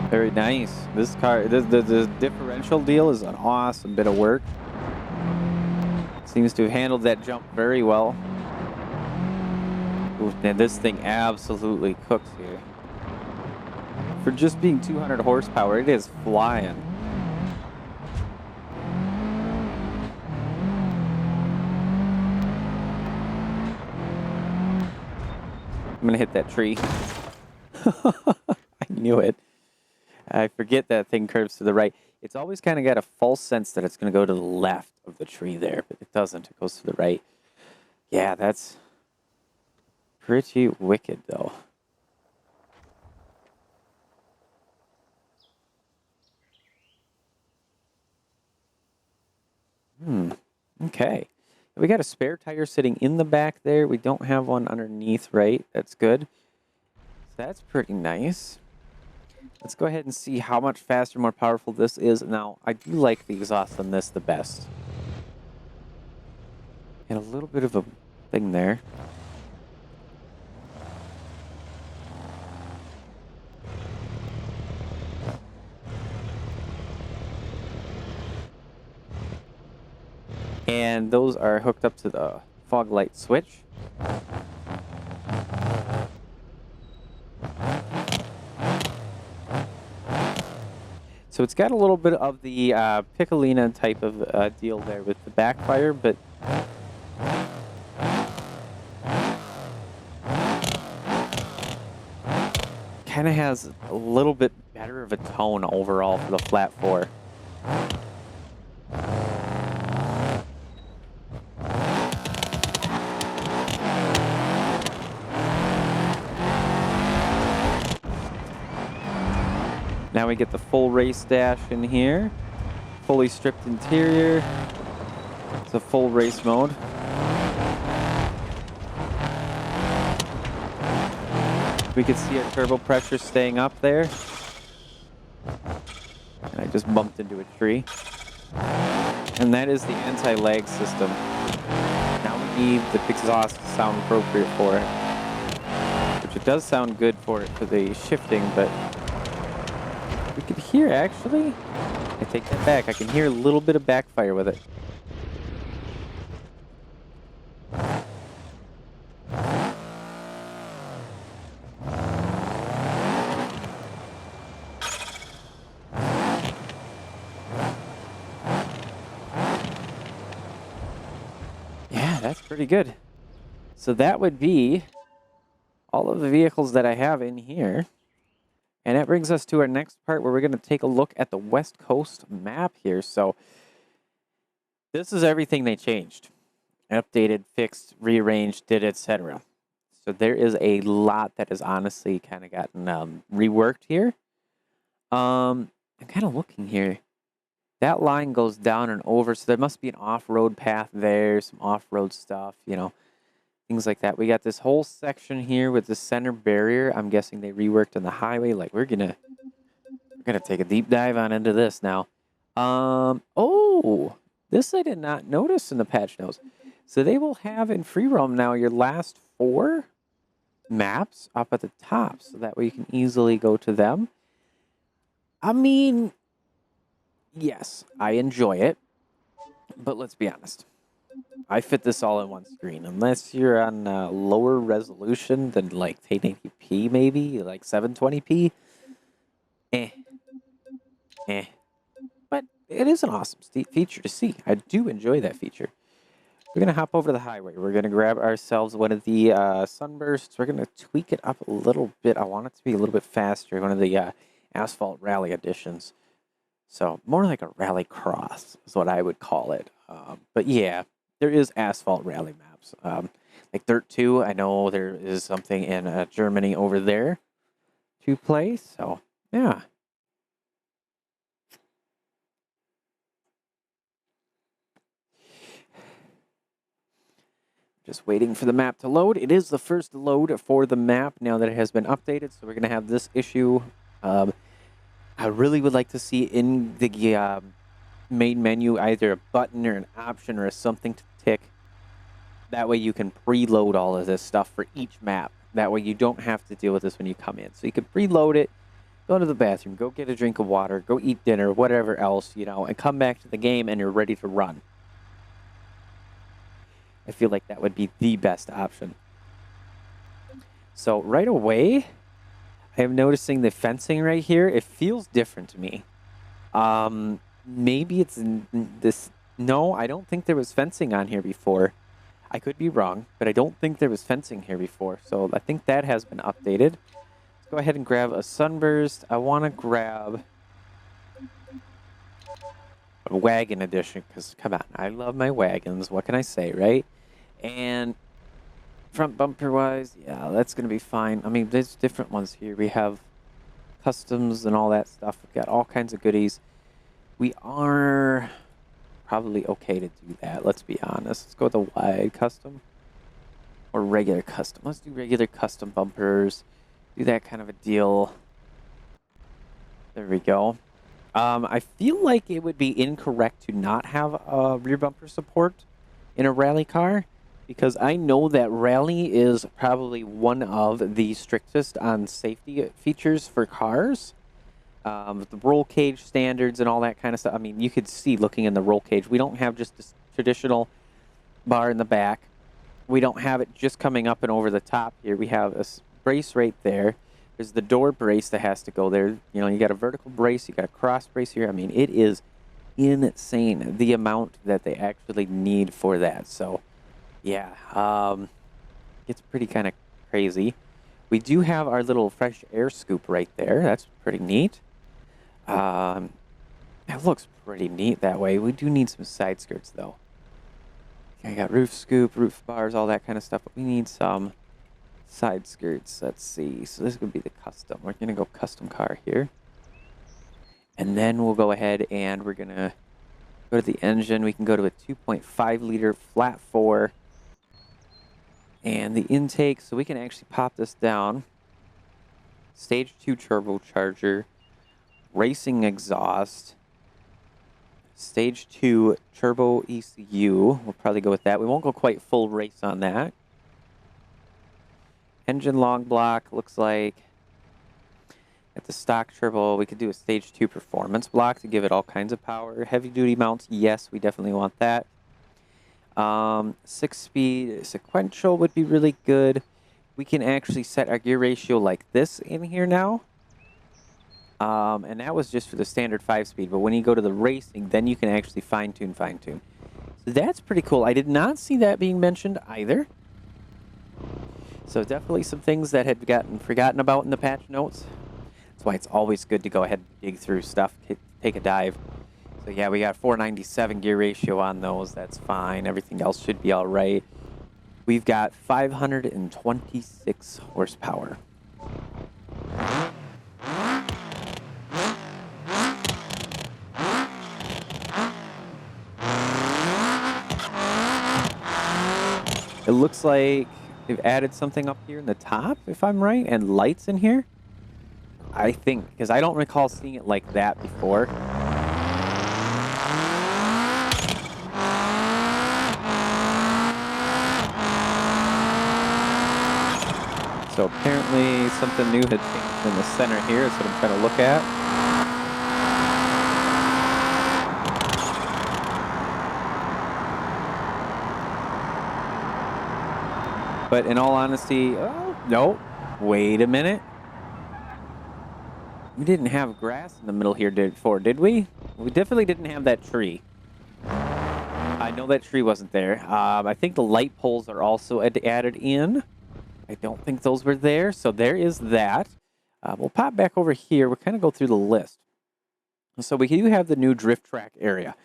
Very nice. This car, the differential deal is an awesome bit of work. Seems to have handled that jump very well. Ooh, and this thing absolutely cooks here. For just being 200 horsepower, it is flying. I'm gonna hit that tree. I knew it. I forget that thing curves to the right. It's always kind of got a false sense that it's going to go to the left of the tree there, but it doesn't. It goes to the right. Yeah, that's pretty wicked, though. Okay. We got a spare tire sitting in the back there. We don't have one underneath, right? That's good. So that's pretty nice. Let's go ahead and see how much faster, more powerful this is. Now, I do like the exhaust on this the best. And a little bit of a thing there. And those are hooked up to the fog light switch. So it's got a little bit of the Piccolina type of deal there with the backfire, but kind of has a little bit better of a tone overall for the flat 4. Now we get the full race dash in here. Fully stripped interior. It's a full race mode. We can see our turbo pressure staying up there. And I just bumped into a tree. And that is the anti-lag system. Now we need the exhaust to sound appropriate for it. Which it does sound good for it for the shifting, but we could hear, actually, I take that back. I can hear a little bit of backfire with it. Yeah, that's pretty good. So that would be all of the vehicles that I have in here. And that brings us to our next part where we're going to take a look at the West Coast map here. So this is everything they changed. Updated, fixed, rearranged, did, etc. So there is a lot that has honestly kind of gotten reworked here. I'm kind of looking here. That line goes down and over, so there must be an off-road path there, some off-road stuff, you know, things like that. We got this whole section here with the center barrier. I'm guessing they reworked on the highway. Like we're gonna take a deep dive on into this now. Oh, this I did not notice in the patch notes. So they will have in free roam now your last 4 maps up at the top, so that way you can easily go to them. I mean, yes, I enjoy it, but let's be honest. I fit this all in one screen. Unless you're on lower resolution than like 1080p, maybe like 720p. But it is an awesome feature to see. I do enjoy that feature. We're going to hop over to the highway. We're going to grab ourselves one of the sunbursts. We're going to tweak it up a little bit. I want it to be a little bit faster. One of the asphalt rally editions. So more like a rally cross is what I would call it. But yeah, there is asphalt rally maps. Like Dirt 2, I know there is something in Germany over there to play. So yeah. Just waiting for the map to load. It is the first load for the map now that it has been updated. So we're going to have this issue. I really would like to see in the main menu either a button or an option or something to tick. That way you can preload all of this stuff for each map. That way you don't have to deal with this when you come in. So you can preload it, go to the bathroom, go get a drink of water, go eat dinner, whatever else, you know, and come back to the game and you're ready to run. I feel like that would be the best option. So right away, I am noticing the fencing right here. It feels different to me. Maybe it's this. No, I don't think there was fencing on here before. I could be wrong, but I don't think there was fencing here before. So I think that has been updated. Let's go ahead and grab a sunburst. I want to grab a wagon edition because, come on, I love my wagons. What can I say, right? And front bumper wise, yeah, that's going to be fine. I mean, there's different ones here. We have customs and all that stuff. We've got all kinds of goodies. We are probably okay to do that. Let's be honest. Let's go with a wide custom or regular custom. Let's do regular custom bumpers. Do that kind of a deal. There we go. I feel like it would be incorrect to not have rear bumper support in a rally car, because I know that rally is probably one of the strictest on safety features for cars. The roll cage standards and all that kind of stuff. I mean, you could see looking in the roll cage, we don't have just this traditional bar in the back. We don't have it just coming up and over the top here. We have a brace right there. There's the door brace that has to go there. You know, you got a vertical brace, you got a cross brace here. I mean, it is insane the amount that they actually need for that. So yeah, it's pretty kind of crazy. We do have our little fresh air scoop right there. That's pretty neat. It looks pretty neat that way. We do need some side skirts though. I got roof scoop, roof bars, all that kind of stuff, but we need some side skirts. Let's see. So this would be the custom. We're gonna go custom car here. And then we'll go ahead and we're going to go to the engine. We can go to a 2.5 liter flat 4. And the intake, so we can actually pop this down. Stage 2 turbocharger. Racing exhaust. Stage 2 turbo ECU. We'll probably go with that. We won't go quite full race on that. Engine long block looks like. At the stock turbo, we could do a stage 2 performance block to give it all kinds of power. Heavy duty mounts, yes, we definitely want that. 6-speed sequential would be really good. We can actually set our gear ratio like this in here now. And that was just for the standard 5-speed. But when you go to the racing, then you can actually fine-tune. So that's pretty cool. I did not see that being mentioned either. So definitely some things that had gotten forgotten about in the patch notes. That's why it's always good to go ahead and dig through stuff, take a dive. So yeah, we got 497 gear ratio on those. That's fine. Everything else should be all right. we've got 526 horsepower. It looks like they've added something up here in the top, if I'm right, and lights in here. I think, because I don't recall seeing it like that before. So apparently something new had changed in the center here. That's what I'm trying to look at. But in all honesty, oh, no, wait a minute. We didn't have grass in the middle here before, did we? We definitely didn't have that tree. I know that tree wasn't there. I think the light poles are also added in. I don't think those were there, so there is that. We'll pop back over here. We'll kind of go through the list. So we do have the new drift track area.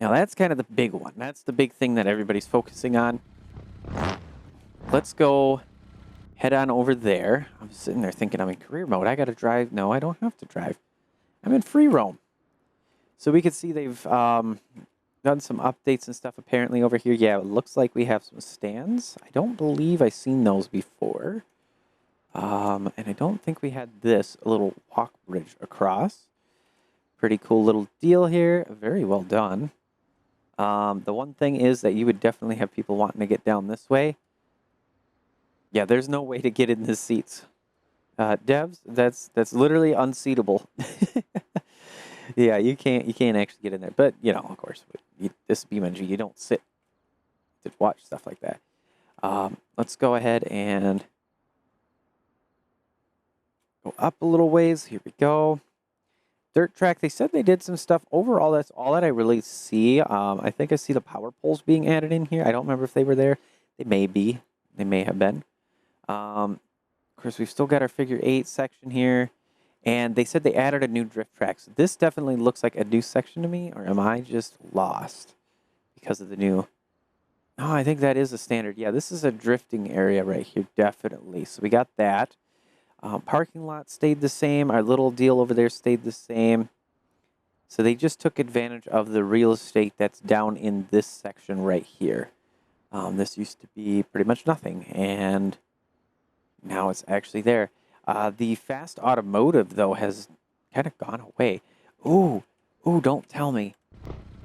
Now that's kind of the big one. That's the big thing that everybody's focusing on. Let's go head on over there. I'm sitting there thinking I'm in career mode. I got to drive. No, I don't have to drive. I'm in free roam. So we can see they've done some updates and stuff apparently over here. Yeah, it looks like we have some stands. I don't believe I've seen those before. And I don't think we had this little walk bridge across. Pretty cool little deal here. Very well done. The one thing is that you would definitely have people wanting to get down this way. Yeah, there's no way to get in the seats. Devs, that's literally unseatable. Yeah, you can't actually get in there. But, you know, of course, this BeamNG, you don't sit to watch stuff like that. Let's go ahead and go up a little ways. Here we go. Dirt track, they said they did some stuff. Overall, that's all that I really see. I think I see the power poles being added in here. I don't remember if they were there. They may be. They may have been. Of course, we've still got our figure 8 section here. And they said they added a new drift track. So this definitely looks like a new section to me. Or am I just lost because of the new... Oh, I think that is a standard. Yeah, this is a drifting area right here, definitely. So we got that. Parking lot stayed the same. Our little deal over there stayed the same. So they just took advantage of the real estate that's down in this section right here. This used to be pretty much nothing, and now it's actually there. The fast automotive, though, has kind of gone away. Ooh, don't tell me.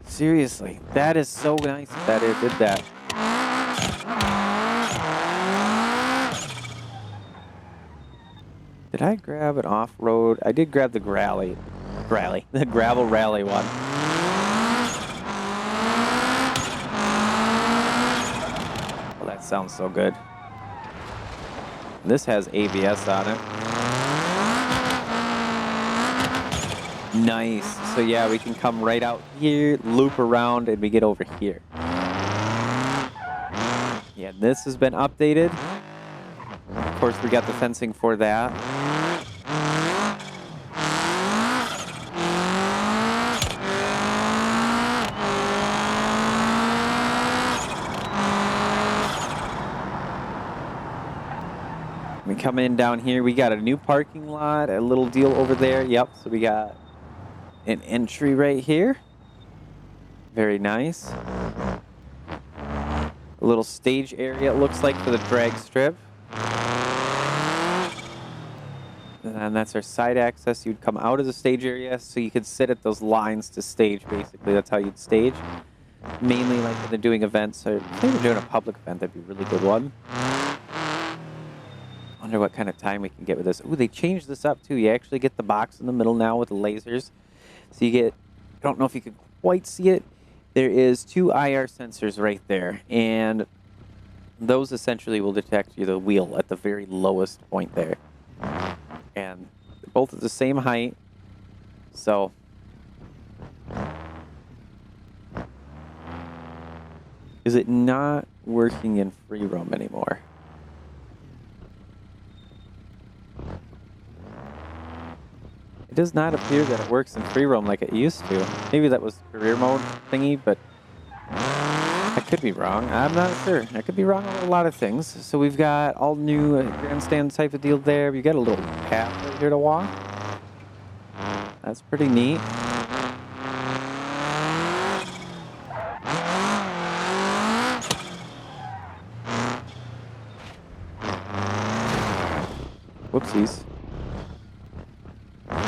Seriously, that is so nice that it did that. Did I grab an off-road? I did grab the the gravel rally one. Well, that sounds so good. This has ABS on it. Nice. So yeah, we can come right out here, loop around, and we get over here. Yeah, this has been updated. Of course, we got the fencing for that. We come in down here, we got a new parking lot, a little deal over there. Yep, so we got an entry right here. Very nice. A little stage area, it looks like, for the drag strip. And that's our side access. You'd come out of the stage area so you could sit at those lines to stage, basically. That's how you'd stage. Mainly like when they're doing events, or if they were doing a public event, that'd be a really good one. Wonder what kind of time we can get with this. Ooh, they changed this up too. You actually get the box in the middle now with the lasers. So you get, I don't know if you can quite see it. There is 2 IR sensors right there. And those essentially will detect the wheel at the very lowest point there. And they're both at the same height. So is it not working in free roam anymore? It does not appear that it works in free roam like it used to. Maybe that was career mode thingy, but I could be wrong. I'm not sure. I could be wrong on a lot of things. So we've got all new grandstand type of deal there. We've got a little path right here to walk. That's pretty neat. Whoopsies. I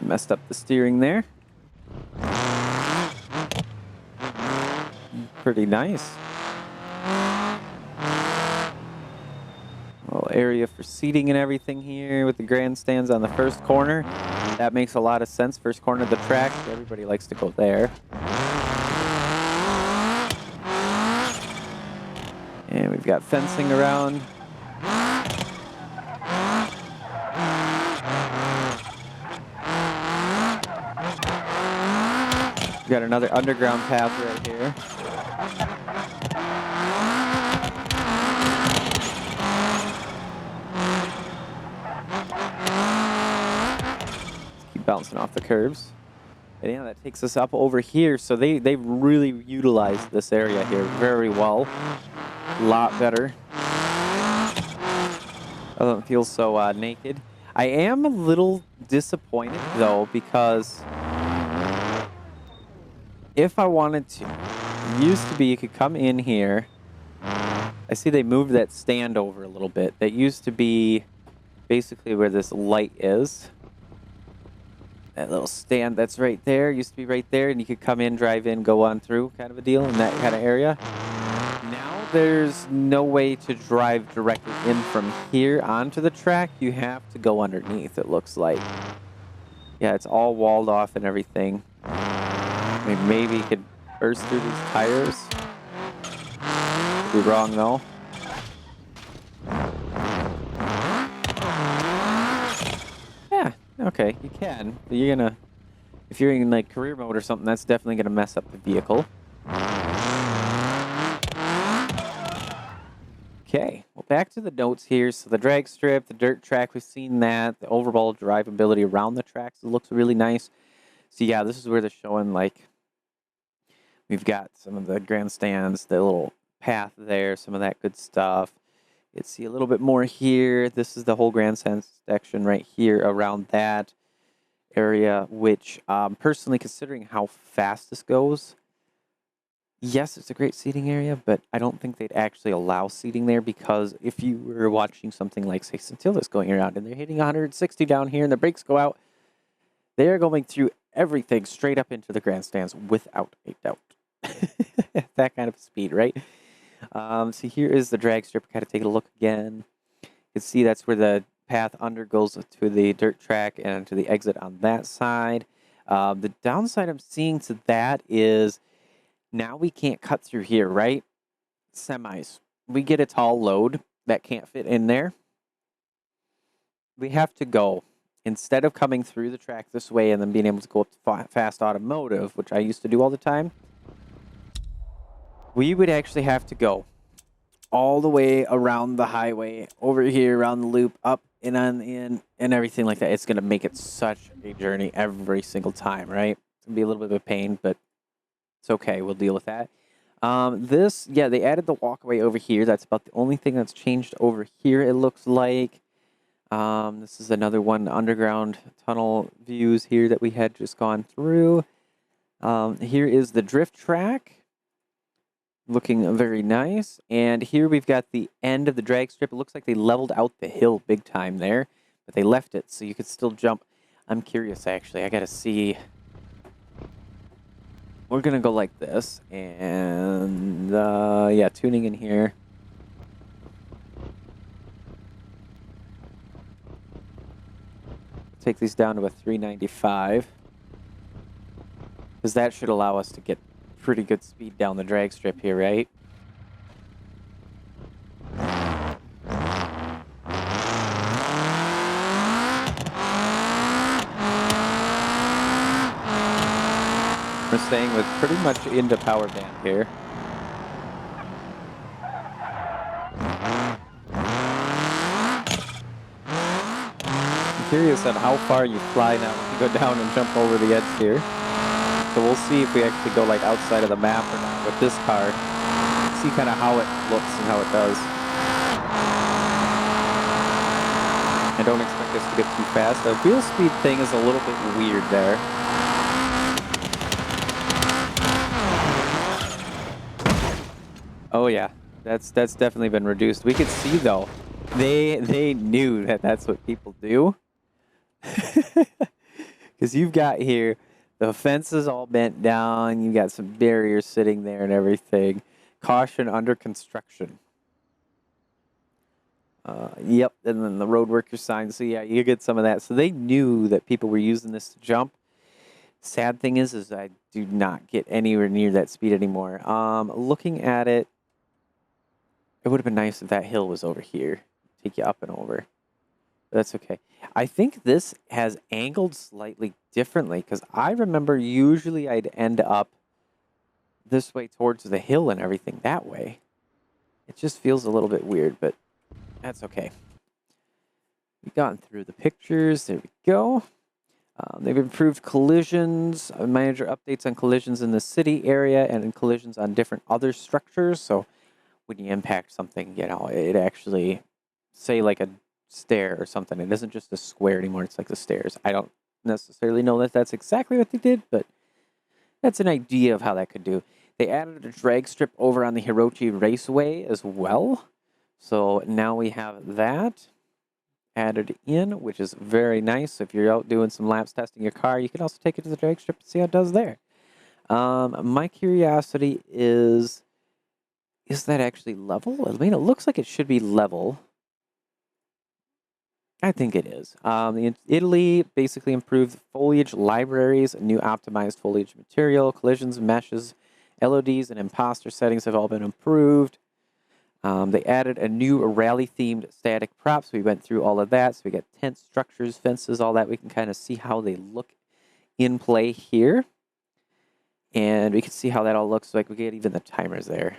messed up the steering there. Pretty nice. Little area for seating and everything here with the grandstands on the first corner. That makes a lot of sense. First corner of the track. Everybody likes to go there. And we've got fencing around. We've got another underground path right here. Let's keep bouncing off the curves. And yeah, that takes us up over here. So they've really utilized this area here very well. A lot better. Doesn't feel so naked. I am a little disappointed though, because if I wanted to, it used to be you could come in here. I see they moved that stand over a little bit. That used to be basically where this light is. That little stand that's right there used to be right there, and you could come in, drive in, go on through, kind of a deal in that kind of area. Now there's no way to drive directly in from here onto the track. You have to go underneath, it looks like. Yeah, it's all walled off and everything. I mean, maybe you could burst through these tires. Could be wrong though. Yeah, okay, you can. But you're gonna, if you're in like career mode or something, that's definitely gonna mess up the vehicle. Okay, well, back to the notes here. So the drag strip, the dirt track, we've seen that. The overall drivability around the tracks, it looks really nice. So yeah, this is where they're showing, like, we've got some of the grandstands, the little path there, some of that good stuff. You can see a little bit more here. This is the whole grandstand section right here around that area, which personally, considering how fast this goes, yes, it's a great seating area, but I don't think they'd actually allow seating there, because if you were watching something like, say, Scintilla's going around and they're hitting 160 down here and the brakes go out, they are going through everything straight up into the grandstands without a doubt. That kind of speed, right? So here is the drag strip. Kind of take a look again. You can see that's where the path under goes to the dirt track and to the exit on that side. The downside I'm seeing to that is now we can't cut through here, right? Semis. We get a tall load that can't fit in there. We have to go, instead of coming through the track this way and then being able to go up to fast automotive, which I used to do all the time, we would actually have to go all the way around the highway, over here, around the loop, up and on in, and everything like that. It's going to make it such a journey every single time, right? It's going to be a little bit of a pain, but it's okay. We'll deal with that. Yeah, they added the walkway over here. That's about the only thing that's changed over here, it looks like. This is another one, underground tunnel views here that we had just gone through. Here is the drift track. Looking very nice. And here we've got the end of the drag strip. It looks like they leveled out the hill big time there, but they left it so you could still jump. I'm curious, actually. I got to see. We're going to go like this. And, yeah, tuning in here. Take these down to a 395. Because that should allow us to get pretty good speed down the drag strip here, right? We're staying with pretty much into power band here. I'm curious on how far you fly now when you go down and jump over the edge here. So we'll see if we actually go like outside of the map or not with this car. See kind of how it looks and how it does. I don't expect this to get too fast. The wheel speed thing is a little bit weird there. Oh yeah, that's definitely been reduced. We could see though, they knew that that's what people do. Because you've got here, the fence is all bent down. You got some barriers sitting there and everything. Caution under construction. Yep, and then the road worker sign. So yeah, you get some of that. So they knew that people were using this to jump. Sad thing is I do not get anywhere near that speed anymore. Looking at it, it would have been nice if that hill was over here. Take you up and over. But that's okay. I think this has angled slightly differently because I remember usually I'd end up this way towards the hill and everything that way. It just feels a little bit weird, but that's okay. We've gotten through the pictures. There we go. They've improved collisions, manager updates on collisions in the city area and in collisions on different other structures. So when you impact something, you know, it actually, say like a stair or something, it isn't just a square anymore. It's like the stairs. I don't necessarily know that that's exactly what they did, but that's an idea of how that could do. They added a drag strip over on the Hirochi Raceway as well. So now we have that added in, which is very nice. If you're out doing some laps testing your car, you can also take it to the drag strip and see how it does there. My curiosity is that actually level? I mean, it looks like it should be level. I think it is. Italy basically improved foliage libraries, new optimized foliage material, collisions, meshes, LODs, and imposter settings have all been improved. They added a new rally-themed static props. We went through all of that. So we got tents, structures, fences, all that. We can kind of see how they look in play here. And we can see how that all looks like. We get even the timers there.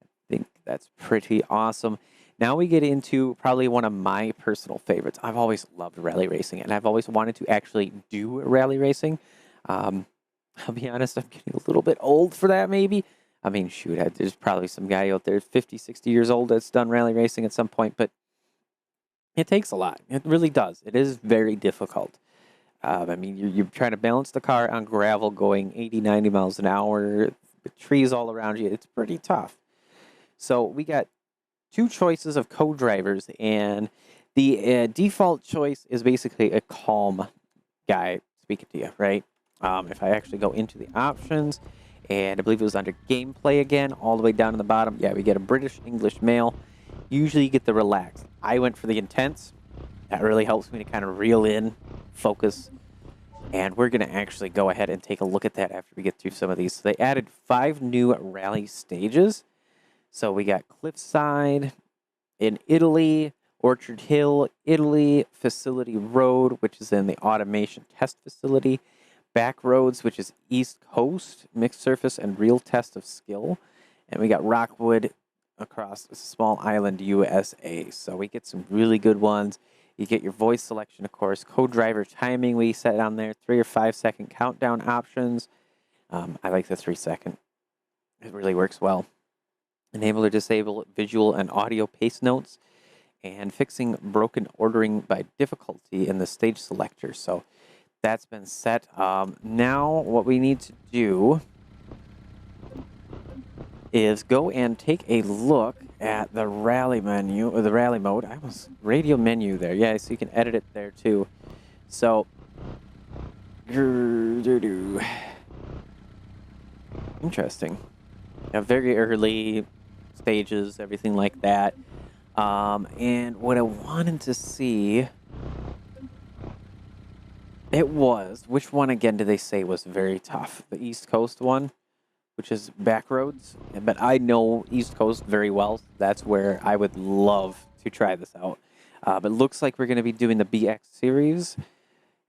I think that's pretty awesome. Now we get into probably one of my personal favorites. I've always loved rally racing, and I've always wanted to actually do rally racing. I'll be honest, I'm getting a little bit old for that, maybe. I mean, shoot, there's probably some guy out there 50, 60 years old that's done rally racing at some point, but it takes a lot. It really does. It is very difficult. I mean, you're trying to balance the car on gravel going 80, 90 miles an hour, with trees all around you. It's pretty tough. So we got two choices of co-drivers, and the default choice is basically a calm guy speaking to you, right? If I actually go into the options, and I believe it was under gameplay again, all the way down to the bottom, yeah, we get a British English male. Usually you get the relaxed. I went for the intense. That really helps me to kind of reel in, focus, and we're going to actually go ahead and take a look at that after we get through some of these. So they added 5 new rally stages. So we got Cliffside in Italy, Orchard Hill, Italy, Facility Road, which is in the automation test facility, Back Roads, which is East Coast, Mixed Surface, and Real Test of Skill. And we got Rockwood across a small island, USA. So we get some really good ones. You get your voice selection, of course, co-driver timing we set on there, 3 or 5 second countdown options. I like the 3 second. It really works well. Enable or disable visual and audio pace notes, and fixing broken ordering by difficulty in the stage selector. So that's been set. Now what we need to do is go and take a look at the rally menu, or the rally mode. I was radio menu there. Yeah, so you can edit it there too. So, interesting. Yeah, very early stages, everything like that. And what I wanted to see, it was, which one again did they say was very tough? The East Coast one, which is Backroads. But I know East Coast very well. That's where I would love to try this out. But it looks like we're going to be doing the BX series. I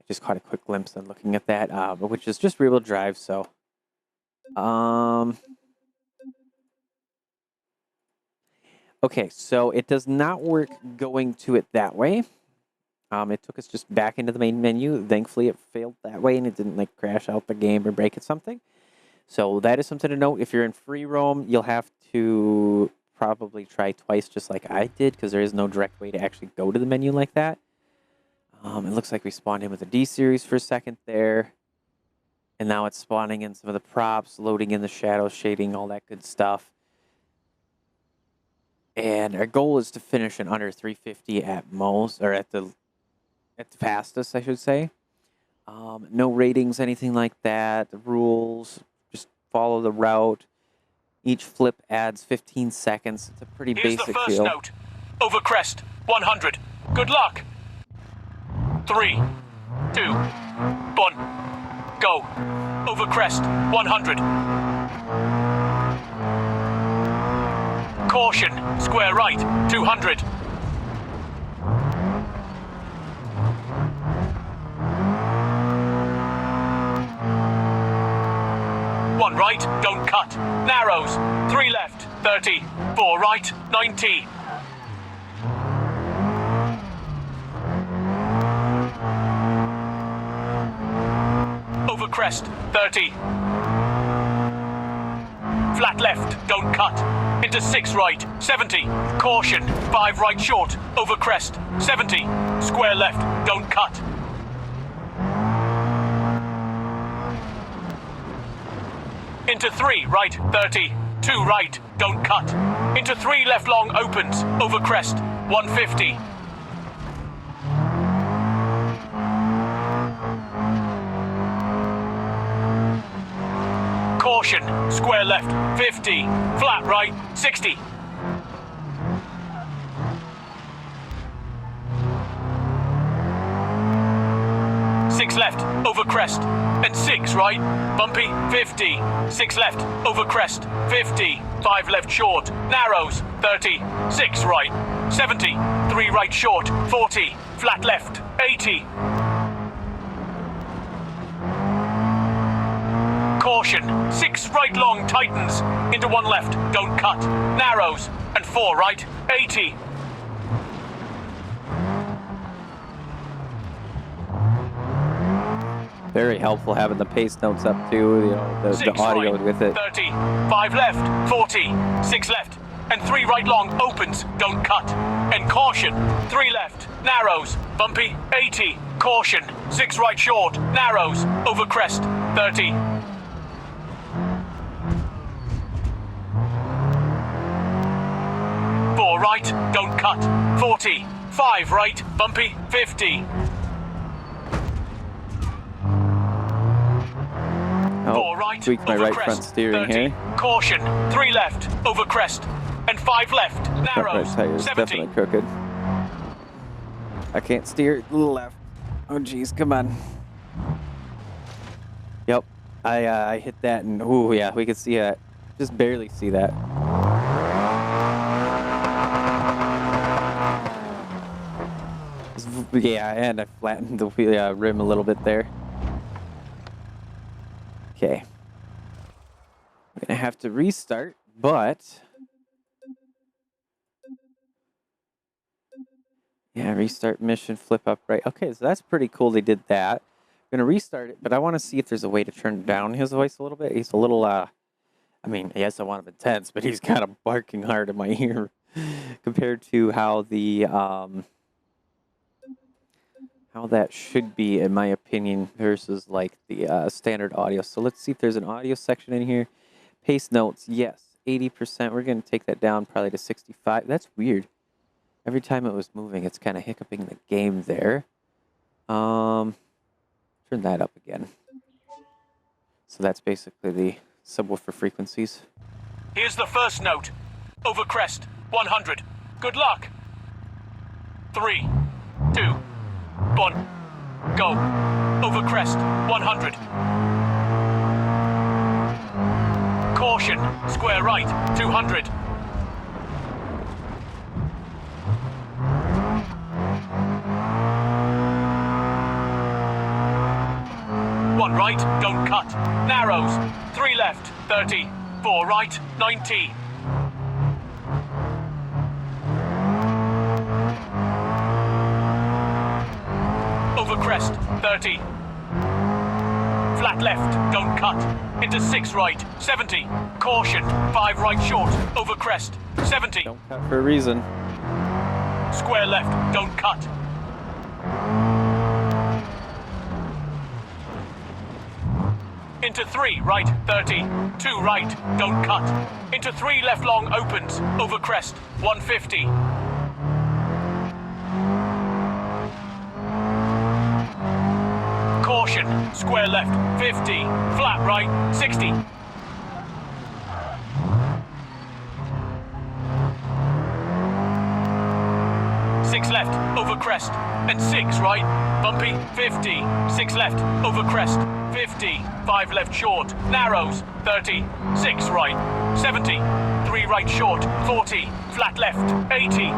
just caught a quick glimpse and looking at that, which is just rear-wheel drive. So, okay, so it does not work going to it that way. It took us just back into the main menu. Thankfully, it failed that way, and it didn't like crash out the game or break it something. So that is something to note. If you're in free roam, you'll have to probably try twice, just like I did, because there is no direct way to actually go to the menu like that. It looks like we spawned in with a D series for a second there. And now it's spawning in some of the props, loading in the shadows, shading, all that good stuff. And our goal is to finish in under 350 at most, or at the fastest, I should say. No ratings, anything like that. The rules, just follow the route. Each flip adds 15 seconds. It's a pretty basic Here's the first feel. note. Over crest, 100. Good luck. 3, 2, 1. Go. Over crest, 100. Caution, square right, 200. One right, don't cut. Narrows, 3 left, 30. 4 right, 90. Over crest, 30. Flat left, don't cut. Into 6 right, 70. Caution, 5 right short. Over crest, 70. Square left, don't cut. Into 3 right, 30. 2 right, don't cut. Into 3 left long opens. Over crest, 150. Caution, square left, 50. Flat right, 60. Six left, over crest, and 6 right, bumpy, 50. 6 left, over crest, 50. 5 left short, narrows, 30. 6 right, 70. 3 right short, 40. Flat left, 80. Caution, 6 right long tightens, into 1 left, don't cut, narrows, and 4 right, 80. Very helpful having the pace notes up too, you know, the audio right, with it. 30, 5 left, 40, 6 left, and 3 right long opens, don't cut. And caution, 3 left, narrows, bumpy, 80. Caution, 6 right short, narrows, over crest, 30. 4 right, don't cut, 40. 5 right, bumpy, 50. Oh, right, tweak my right crest, front steering 30. here. Caution, 3 left, over crest, and 5 left, Front narrows, right tire is 70. definitely crooked. I can't steer left. Oh geez, come on. Yep, I hit that and ooh yeah, we could see that. Just barely see that. Yeah, and I flattened the rim a little bit there. Okay. We're gonna have to restart, but yeah, restart mission, flip up right. Okay, so that's pretty cool they did that. I'm gonna restart it, but I want to see if there's a way to turn down his voice a little bit. He's a little I mean, yes, I want him intense, but he's kind of barking hard in my ear compared to how the how that should be, in my opinion, versus like the standard audio. So let's see if there's an audio section in here. Pace notes, yes, 80%. We're going to take that down probably to 65. That's weird. Every time it was moving, it's kind of hiccuping the game there. Turn that up again. So that's basically the subwoofer frequencies. Here's the first note. Over crest, 100. Good luck. 3, 2, 1. Go. Over crest, 100. Caution, square right, 200. 1 right, don't cut. Narrows, 3 left, 30. 4 right, 90. crest, 30. Flat left, don't cut. Into 6 right, 70. Caution, 5 right short, over crest, 70. Don't cut for a reason. Square left, don't cut. Into 3 right, 30. 2 right, don't cut. Into 3 left long opens, over crest, 150. Caution, square left, 50. Flat right, 60. Six left, over crest, and 6 right, bumpy, 50. 6 left, over crest, 50. 5 left short, narrows, 30. 6 right, 70. 3 right short, 40. Flat left, 80.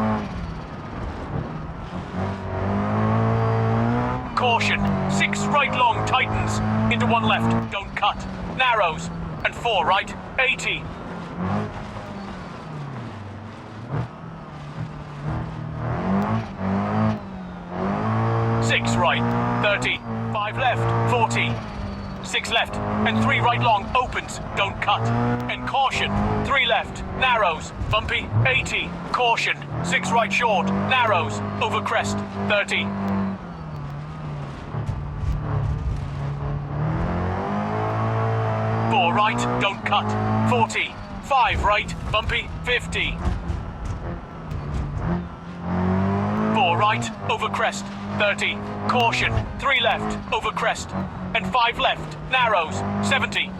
Caution, 6 right long tightens, into 1 left, don't cut, narrows, and 4 right, 80. Six right, 30, 5 left, 40. 6 left, and 3 right long opens, don't cut. And caution, 3 left, narrows, bumpy, 80. Caution, 6 right short, narrows, over crest, 30. Four right, don't cut, 40. 5 right, bumpy, 50. 4 right, over crest, 30. Caution, 3 left, over crest, and 5 left, narrows, 70.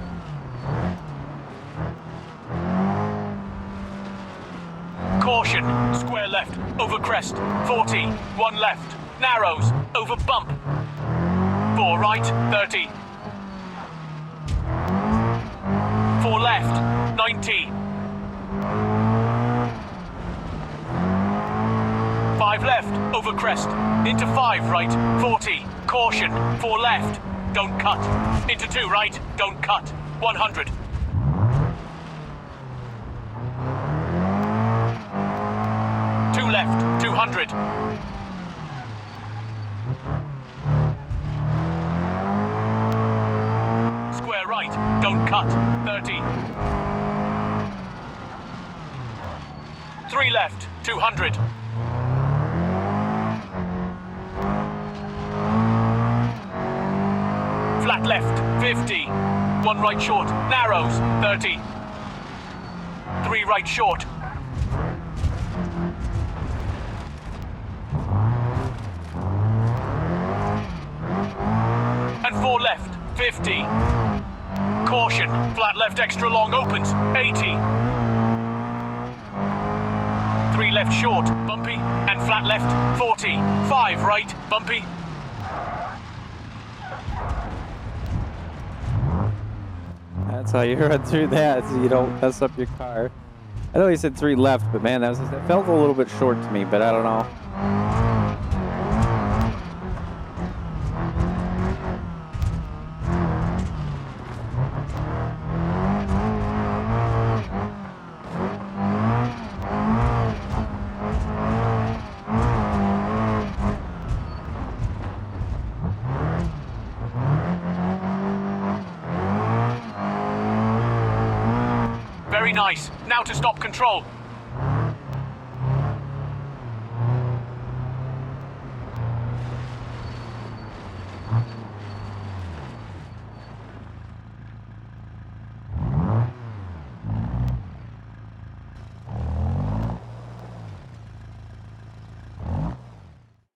Caution, square left, over crest, 40. 1 left, narrows, over bump. 4 right, 30. 4 left, 90. 5 left, over crest, into 5 right, 40. Caution, 4 left, don't cut. Into 2 right, don't cut, 100. Two left, 200. Square right, don't cut, 30. 3 left, 200. Flat left, 50. 1 right short, narrows, 30. 3 right short. And 4 left, 50. Caution, flat left extra long opens, 80. 3 left short, bumpy, and flat left, 40. 5 right, bumpy. That's how you run through that, so you don't mess up your car. I know he said 3 left, but man, that felt a little bit short to me, but I don't know. Very nice. Now to stop control.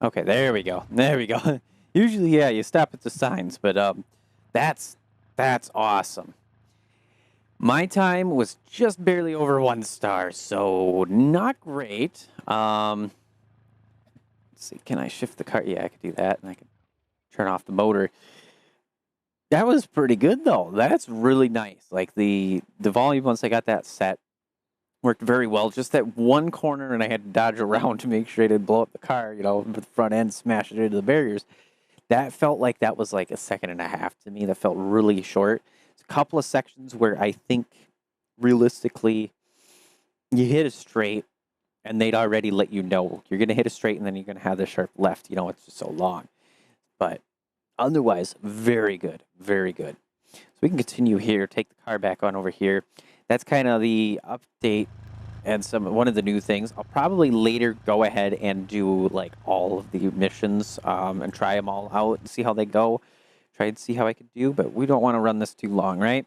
Okay, there we go. There we go. Usually, yeah, you stop at the signs, but that's awesome. My time was just barely over 1 star, so not great. Let's see, can I shift the car? Yeah, I could do that, and I can turn off the motor. That was pretty good, though. That's really nice. Like, the volume, once I got that set, worked very well. Just that one corner, and I had to dodge around to make sure I didn't blow up the car, you know, with the front end, smash it into the barriers. That felt like that was like a 1.5 seconds to me. That felt really short. A couple of sections where I think realistically you hit a straight and they'd already let you know you're going to hit a straight and then you're going to have the sharp left. You know, it's just so long. But otherwise, very good, very good. So we can continue here, take the car back on over here. That's kind of the update and one of the new things. I'll probably later go ahead and do like all of the missions and try them all out and see how they go. Try and see how I could do, but we don't want to run this too long, right?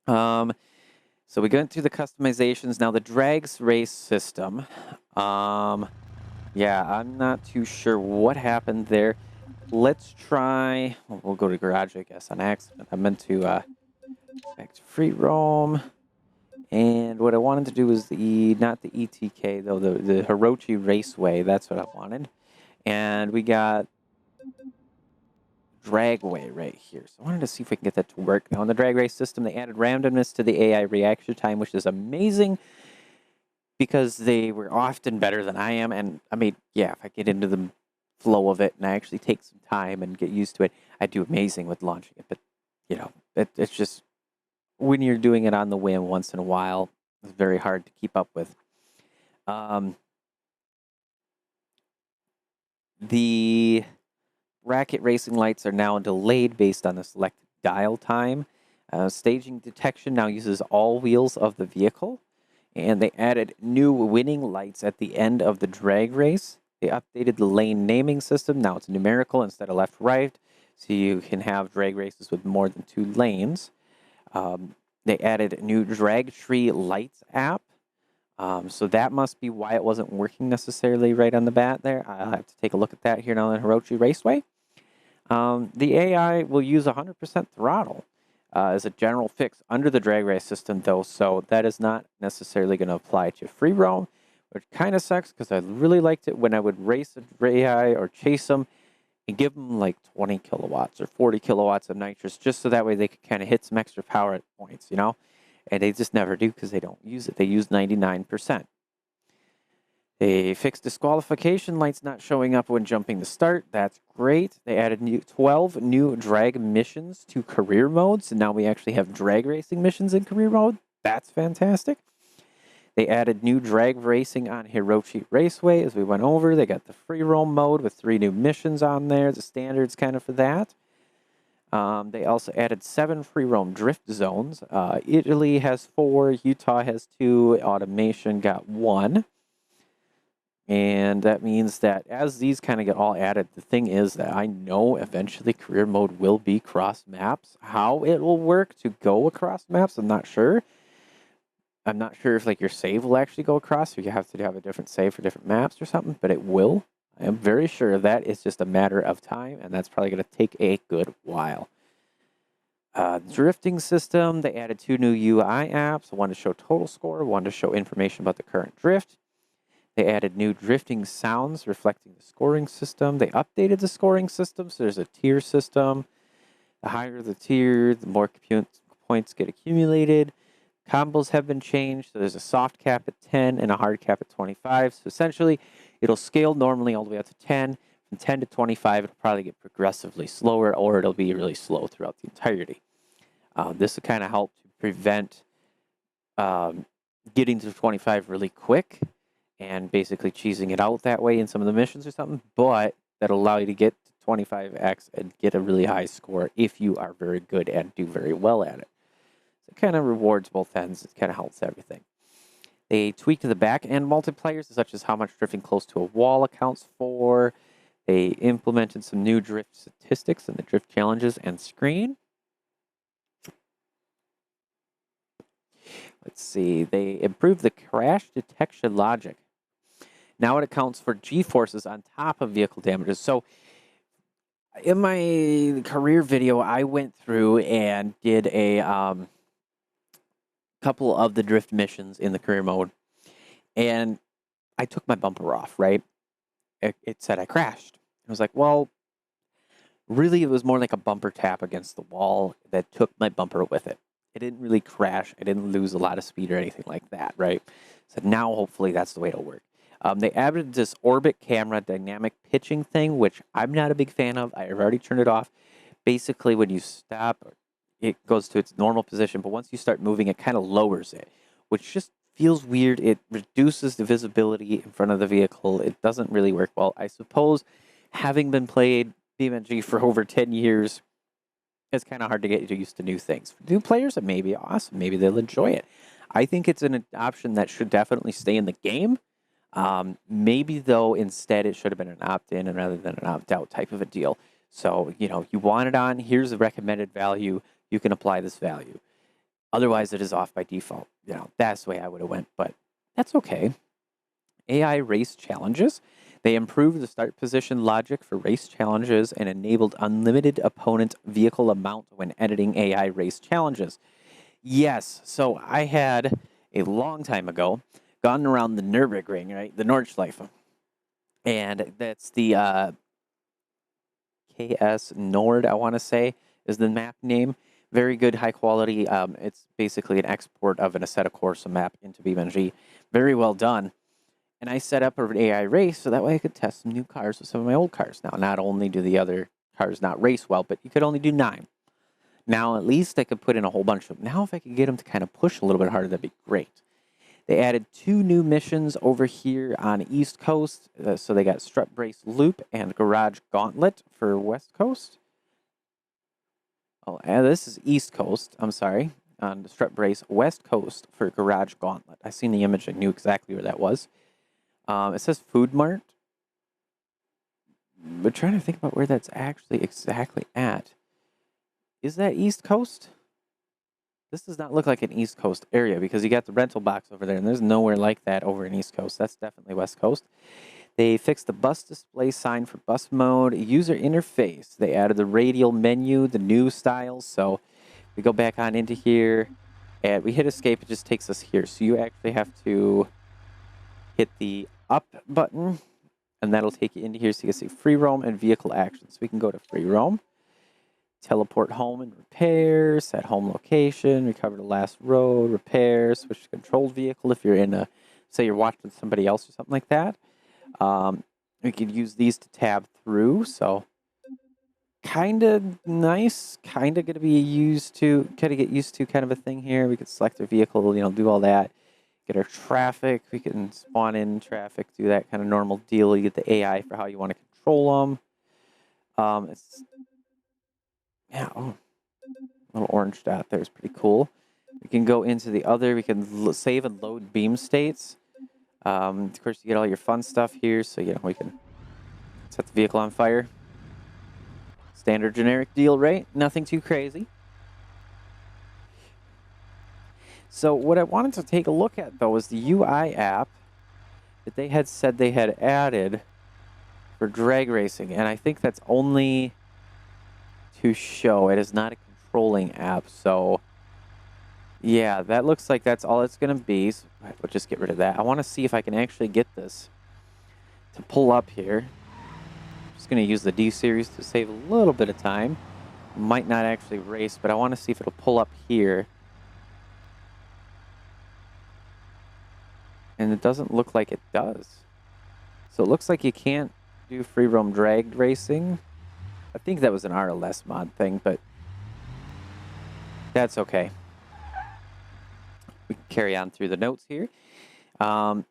So we go into the customizations. Now the drags race system. Yeah, I'm not too sure what happened there. Let's try, we'll go to garage, I guess, on accident. I meant to back to free roam. And what I wanted to do was not the ETK though, the Hirochi Raceway. That's what I wanted. And we got Dragway right here. So I wanted to see if we can get that to work. Now in the drag race system, they added randomness to the AI reaction time, which is amazing because they were often better than I am. And I mean, yeah, if I get into the flow of it and I actually take some time and get used to it, I do amazing with launching it. But, you know, it's just when you're doing it on the whim once in a while, it's very hard to keep up with. The bracket racing lights are now delayed based on the selected dial time. Staging detection now uses all wheels of the vehicle. And they added new winning lights at the end of the drag race. They updated the lane naming system. Now it's numerical instead of left-right. So you can have drag races with more than 2 lanes. They added a new drag tree lights app. So that must be why it wasn't working necessarily right on the bat there. I'll have to take a look at that here now on Hirochi Raceway. The AI will use 100% throttle as a general fix under the drag race system, though, so that is not necessarily going to apply to free roam, which kind of sucks because I really liked it when I would race an AI or chase them and give them like 20 kilowatts or 40 kilowatts of nitrous just so that way they could kind of hit some extra power at points, you know? And they just never do because they don't use it. They use 99%. They fixed disqualification lights not showing up when jumping to start. That's great. They added 12 new drag missions to career mode. So now we actually have drag racing missions in career mode. That's fantastic. They added new drag racing on Hirochi Raceway as we went over. They got the free roam mode with 3 new missions on there. The standards kind of for that. They also added 7 free roam drift zones. Italy has 4. Utah has 2. Automation got 1. And that means that as these kind of get all added, the thing is that I know eventually career mode will be cross maps. How it will work to go across maps, I'm not sure. I'm not sure if like your save will actually go across or you have to have a different save for different maps or something, but it will. I am very sure that is just a matter of time, and that's probably going to take a good while. Drifting system, they added 2 new UI apps, one to show total score, one to show information about the current drift. They added new drifting sounds reflecting the scoring system. They updated the scoring system, so there's a tier system. The higher the tier, the more points get accumulated. Combos have been changed, so there's a soft cap at 10 and a hard cap at 25. So essentially, it'll scale normally all the way up to 10. From 10 to 25, it'll probably get progressively slower, or it'll be really slow throughout the entirety. This will kind of help to prevent getting to 25 really quick and basically cheesing it out that way in some of the missions or something, but that'll allow you to get to 25x and get a really high score if you are very good and do very well at it. So it kind of rewards both ends. It kind of helps everything. They tweaked the back-end multipliers, such as how much drifting close to a wall accounts for. They implemented some new drift statistics in the drift challenges and screen. Let's see. They improved the crash detection logic. Now it accounts for G-forces on top of vehicle damages. So in my career video, I went through and did a couple of the drift missions in the career mode. And I took my bumper off, right? It said I crashed. I was like, well, really, it was more like a bumper tap against the wall that took my bumper with it. It didn't really crash. I didn't lose a lot of speed or anything like that, right? So now, hopefully, that's the way it'll work. They added this orbit camera dynamic pitching thing, which I'm not a big fan of. I've already turned it off. Basically, when you stop, it goes to its normal position, but once you start moving, it kind of lowers it, which just feels weird. It reduces the visibility in front of the vehicle. It doesn't really work well. I suppose having been played BeamNG for over 10 years, it's kind of hard to get used to new things. For new players, it may be awesome. Maybe they'll enjoy it. I think it's an option that should definitely stay in the game. Maybe, though, instead it should have been an opt-in rather than an opt-out type of a deal. So, you want it on, here's the recommended value, you can apply this value. Otherwise, it is off by default. That's the way I would have went, but that's okay. AI race challenges. They improved the start position logic for race challenges and enabled unlimited opponent vehicle amount when editing AI race challenges. Yes, so I had, a long time ago, gone around the Nürburgring, right? The Nordschleife. And that's the KS Nord, I want to say, is the map name. Very good, high quality. It's basically an export of an Assetto Corsa map into BeamNG. Very well done. And I set up an AI race so that way I could test some new cars with some of my old cars. Now, not only do the other cars not race well, but you could only do 9. Now, at least I could put in a whole bunch of them. Now, if I could get them to kind of push a little bit harder, that'd be great. They added 2 new missions over here on East Coast. So they got Strut Brace Loop and Garage Gauntlet for West Coast. Oh, and this is East Coast. I'm sorry. On the Strut Brace West Coast for Garage Gauntlet. I seen the image. I knew exactly where that was. It says Food Mart. But trying to think about where that's actually exactly at. Is that East Coast? This does not look like an East Coast area because you got the rental box over there, and there's nowhere like that over in East Coast. That's definitely West Coast. They fixed the bus display sign for bus mode, user interface. They added the radial menu, the new styles. So we go back on into here, and we hit escape. It just takes us here. So you actually have to hit the up button, and that'll take you into here so you can see free roam and vehicle actions. So we can go to free roam, teleport home and repair, set home location, recover the last road, repair, switch to controlled vehicle if you're in a, say you're watching somebody else or something like that. We could use these to tab through, so kind of nice, kind of going to be used to, kind of get used to kind of a thing here. We could select a vehicle, do all that. Get our traffic, we can spawn in traffic, do that kind of normal deal. You get the AI for how you want to control them. Little orange dot there is pretty cool. We can go into the other, we can save and load beam states. Of course, you get all your fun stuff here, so we can set the vehicle on fire. Standard generic deal, right? Nothing too crazy. So what I wanted to take a look at, though, is the UI app that they had said they had added for drag racing. And I think that's only to show. It is not a controlling app. So, yeah, that looks like that's all it's going to be. So we'll just get rid of that. I want to see if I can actually get this to pull up here. I'm just going to use the D series to save a little bit of time. Might not actually race, but I want to see if it'll pull up here. And it doesn't look like it does. So it looks like you can't do free roam drag racing. I think that was an RLS mod thing, but that's okay. We can carry on through the notes here. So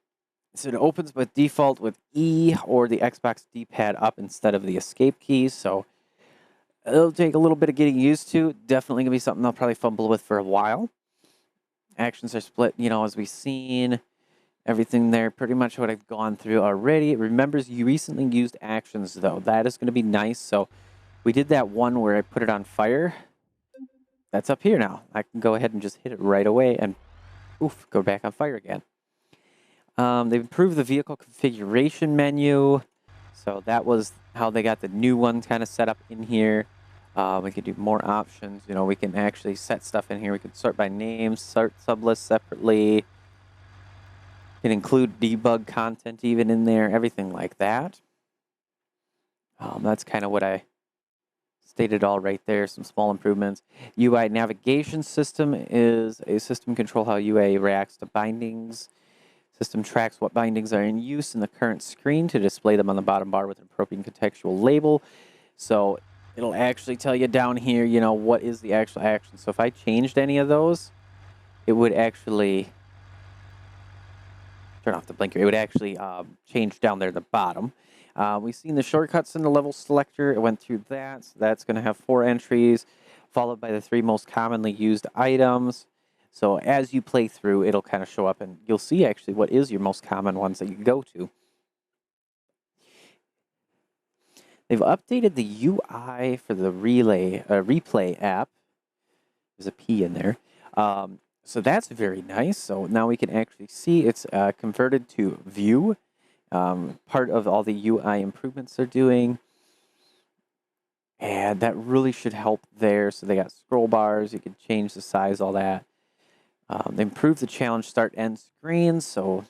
it opens by default with E or the Xbox D-pad up instead of the escape keys. So it'll take a little bit of getting used to. Definitely going to be something I'll probably fumble with for a while. Actions are split, as we've seen. Everything there, pretty much what I've gone through already. It remembers you recently used actions, though. That is going to be nice. So we did that one where I put it on fire. That's up here now. I can go ahead and just hit it right away and go back on fire again. They've improved the vehicle configuration menu. So that was how they got the new one kind of set up in here. We could do more options. We can actually set stuff in here. We could sort by name, sort sublists separately. Can include debug content even in there, everything like that. That's kind of what I stated all right there, some small improvements. UI navigation system is a system control how UI reacts to bindings. System tracks what bindings are in use in the current screen to display them on the bottom bar with an appropriate contextual label. So it'll actually tell you down here, what is the actual action. So if I changed any of those, it would actually turn off the blinker. It would actually change down there at the bottom. We've seen the shortcuts in the level selector. It went through that. So that's going to have 4 entries, followed by the 3 most commonly used items. So as you play through, it'll kind of show up, and you'll see actually what is your most common ones that you go to. They've updated the UI for the replay app. There's a P in there. So that's very nice. So now we can actually see it's converted to view. Part of all the UI improvements they're doing. And that really should help there. So they got scroll bars. You can change the size, all that. They improved the challenge start end screen. So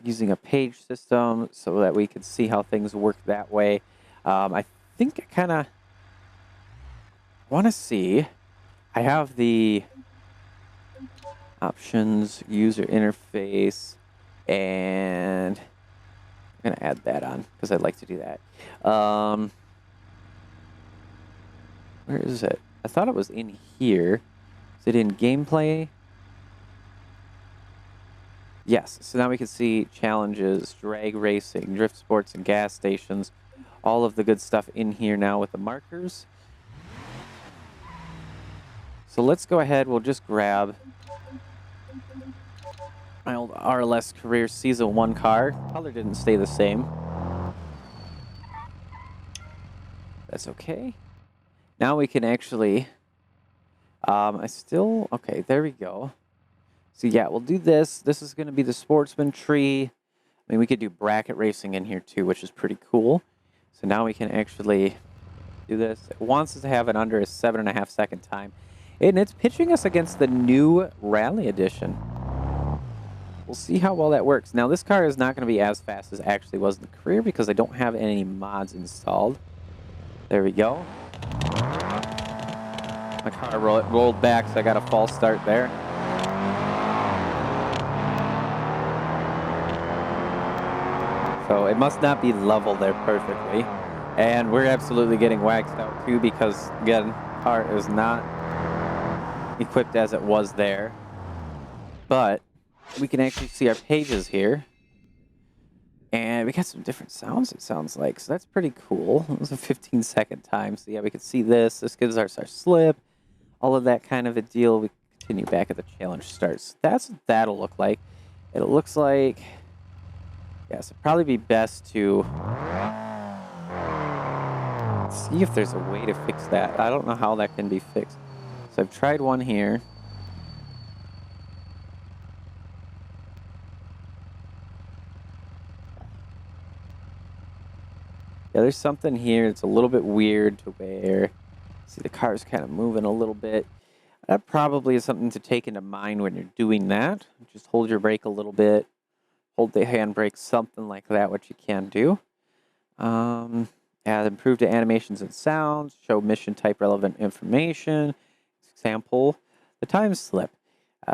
using a page system so that we can see how things work that way. I think I kind of want to see. I have the options, user interface, and I'm going to add that on because I'd like to do that. Where is it? I thought it was in here. Is it in gameplay? Yes. So now we can see challenges, drag racing, drift sports, and gas stations. All of the good stuff in here now with the markers. So let's go ahead. We'll just grab my old RLS Career Season 1 car. Color didn't stay the same. That's okay. Now we can actually... okay, there we go. So yeah, we'll do this. This is going to be the sportsman tree. I mean, we could do bracket racing in here too, which is pretty cool. So now we can actually do this. It wants us to have it under a 7.5 second time. And it's pitching us against the new Rally Edition. We'll see how well that works. Now, this car is not going to be as fast as it actually was in the career because I don't have any mods installed. There we go. My car rolled back, so I got a false start there. So it must not be level there perfectly. And we're absolutely getting waxed out too because, again, car is not equipped as it was there. But we can actually see our pages here. And we got some different sounds, it sounds like. So that's pretty cool. It was a 15-second time. So yeah, we can see this. This gives us our slip. All of that kind of a deal. We continue back at the challenge starts. That's what that'll look like. It looks like... Yes, it'd probably be best to see if there's a way to fix that. I don't know how that can be fixed. So I've tried one here. Yeah, there's something here. It's a little bit weird to where, see, the car's kind of moving a little bit. That probably is something to take into mind when you're doing that. Just hold your brake a little bit. Hold the handbrake, something like that, what you can do. Add improved animations and sounds. Show mission type relevant information. Example, the time slip.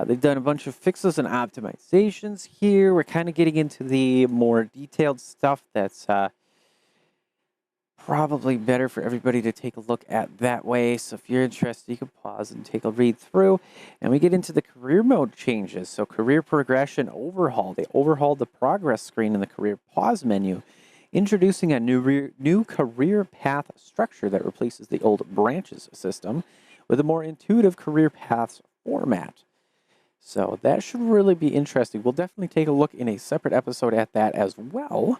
They've done a bunch of fixes and optimizations here. We're kind of getting into the more detailed stuff that's probably better for everybody to take a look at that way. So if you're interested, you can pause and take a read through. And we get into the career mode changes. So career progression overhaul. They overhauled the progress screen in the career pause menu, introducing a new career path structure that replaces the old branches system with a more intuitive career paths format. So that should really be interesting. We'll definitely take a look in a separate episode at that as well.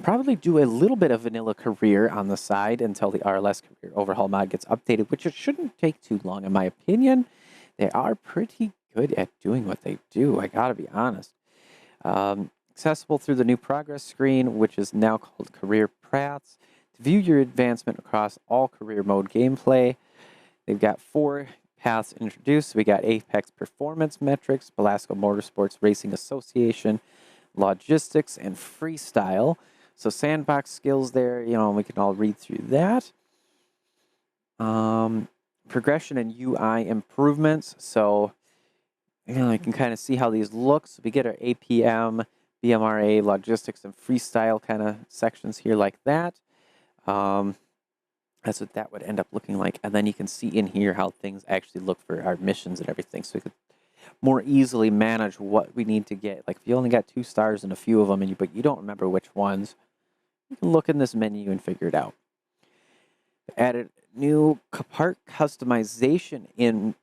Probably do a little bit of vanilla career on the side until the RLS Career Overhaul mod gets updated, which it shouldn't take too long, in my opinion. They are pretty good at doing what they do, I gotta be honest. Accessible through the new progress screen, which is now called Career Paths, to view your advancement across all career mode gameplay. They've got 4 paths introduced. We got Apex Performance Metrics, Belasco Motorsports Racing Association, Logistics, and Freestyle. So sandbox skills there, you know, we can all read through that. Progression and UI improvements. So, you know, you can kind of see how these look. So we get our APM, BMRA, Logistics, and Freestyle kind of sections here like that. That's what that would end up looking like. And then you can see in here how things actually look for our missions and everything. So we could more easily manage what we need to get. Like if you only got 2 stars in a few of them, but you don't remember which ones, You can look in this menu and figure it out. Added new part customization in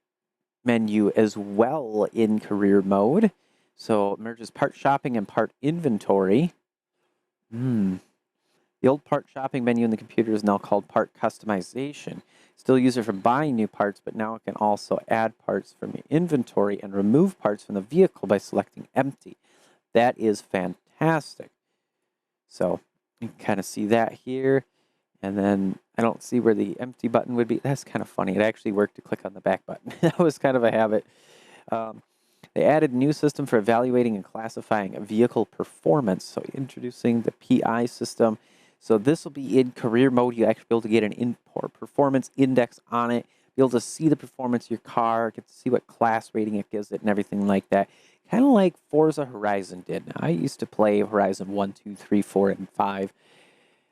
menu as well in career mode. So it merges part shopping and part inventory. The old part shopping menu in the computer is now called part customization. Still use it for buying new parts, but now it can also add parts from your inventory and remove parts from the vehicle by selecting empty. That is fantastic. So you can kind of see that here. And then I don't see where the empty button would be. That's kind of funny. It actually worked to click on the back button. That was kind of a habit. They added a new system for evaluating and classifying vehicle performance. So introducing the PI system. So this will be in career mode. You'll actually be able to get an import performance index on it. Be able to see the performance of your car, get to see what class rating it gives it and everything like that. Kind of like Forza Horizon did. Now, I used to play Horizon 1, 2, 3, 4, and 5.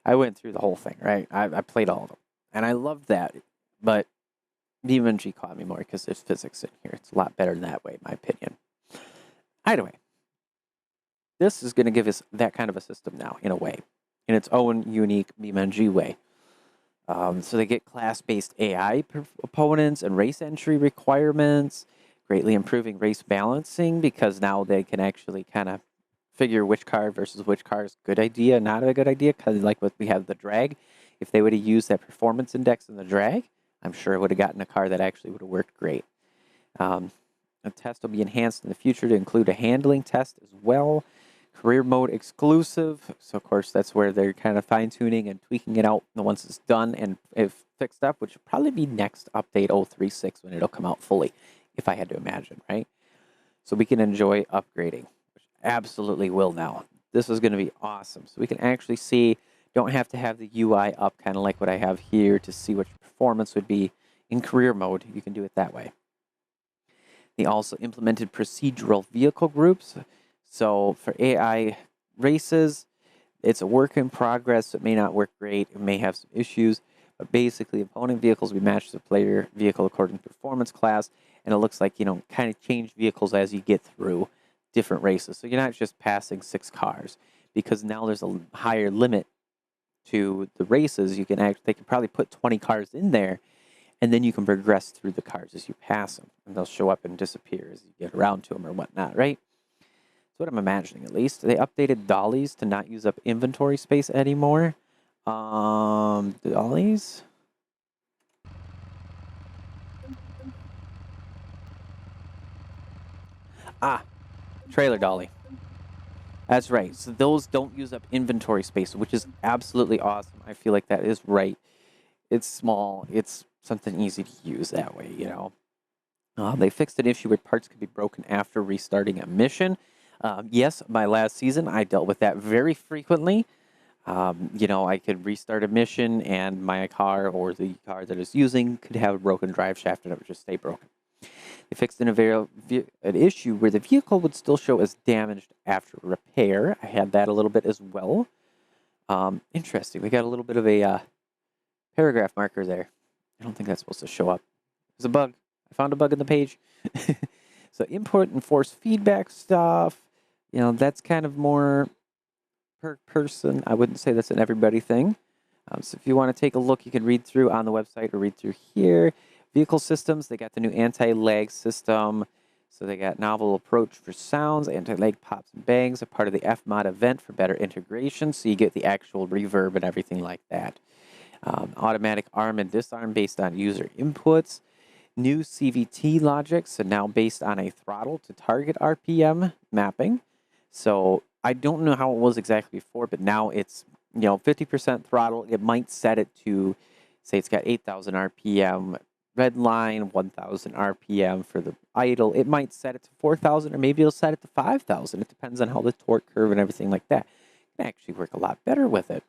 I went through the whole thing, right? I played all of them. And I loved that. But BeamNG caught me more because there's physics in here. It's a lot better that way, in my opinion. Either way, this is going to give us that kind of a system now, in a way, in its own unique BeamNG way. So they get class-based AI opponents and race entry requirements, greatly improving race balancing because now they can actually kind of figure which car versus which car is a good idea, not a good idea, because like what we have the drag, if they would have used that performance index in the drag, I'm sure it would have gotten a car that actually would have worked great. A test will be enhanced in the future to include a handling test as well. Career mode exclusive. So, of course, that's where they're kind of fine-tuning and tweaking it out once it's done and if fixed up, which will probably be next update 0.36 when it'll come out fully, if I had to imagine, right? So we can enjoy upgrading, which absolutely will now. This is going to be awesome. So we can actually see, don't have to have the UI up kind of like what I have here to see what your performance would be in career mode. You can do it that way. They also implemented procedural vehicle groups. So for AI races, it's a work in progress. So it may not work great. It may have some issues. But basically, opponent vehicles will be matched to player vehicle according to performance class. And it looks like, kind of change vehicles as you get through different races. So you're not just passing 6 cars. Because now there's a higher limit to the races. They can probably put 20 cars in there. And then you can progress through the cars as you pass them. And they'll show up and disappear as you get around to them or whatnot, right? That's what I'm imagining, at least. They updated dollies to not use up inventory space anymore. Dollies? Trailer dolly. That's right. So those don't use up inventory space, which is absolutely awesome. I feel like that is right. It's small. It's something easy to use that way, They fixed an issue where parts could be broken after restarting a mission. Yes, my last season, I dealt with that very frequently. I could restart a mission and my car or the car that it's using could have a broken drive shaft and it would just stay broken. They fixed an issue where the vehicle would still show as damaged after repair. I had that a little bit as well. Interesting. We got a little bit of a paragraph marker there. I don't think that's supposed to show up. There's a bug. I found a bug in the page. So input and force feedback stuff, that's kind of more per person. I wouldn't say that's an everybody thing. So if you want to take a look, you can read through on the website or read through here. Vehicle systems, they got the new anti-lag system. So they got novel approach for sounds, anti-lag pops and bangs, a part of the FMOD event for better integration. So you get the actual reverb and everything like that. Automatic arm and disarm based on user inputs. New CVT logic, so now based on a throttle to target RPM mapping. So I don't know how it was exactly before, but now it's 50% throttle. It might set it to, say it's got 8,000 RPM red line, 1,000 RPM for the idle. It might set it to 4,000, or maybe it'll set it to 5,000. It depends on how the torque curve and everything like that. It can actually work a lot better with it.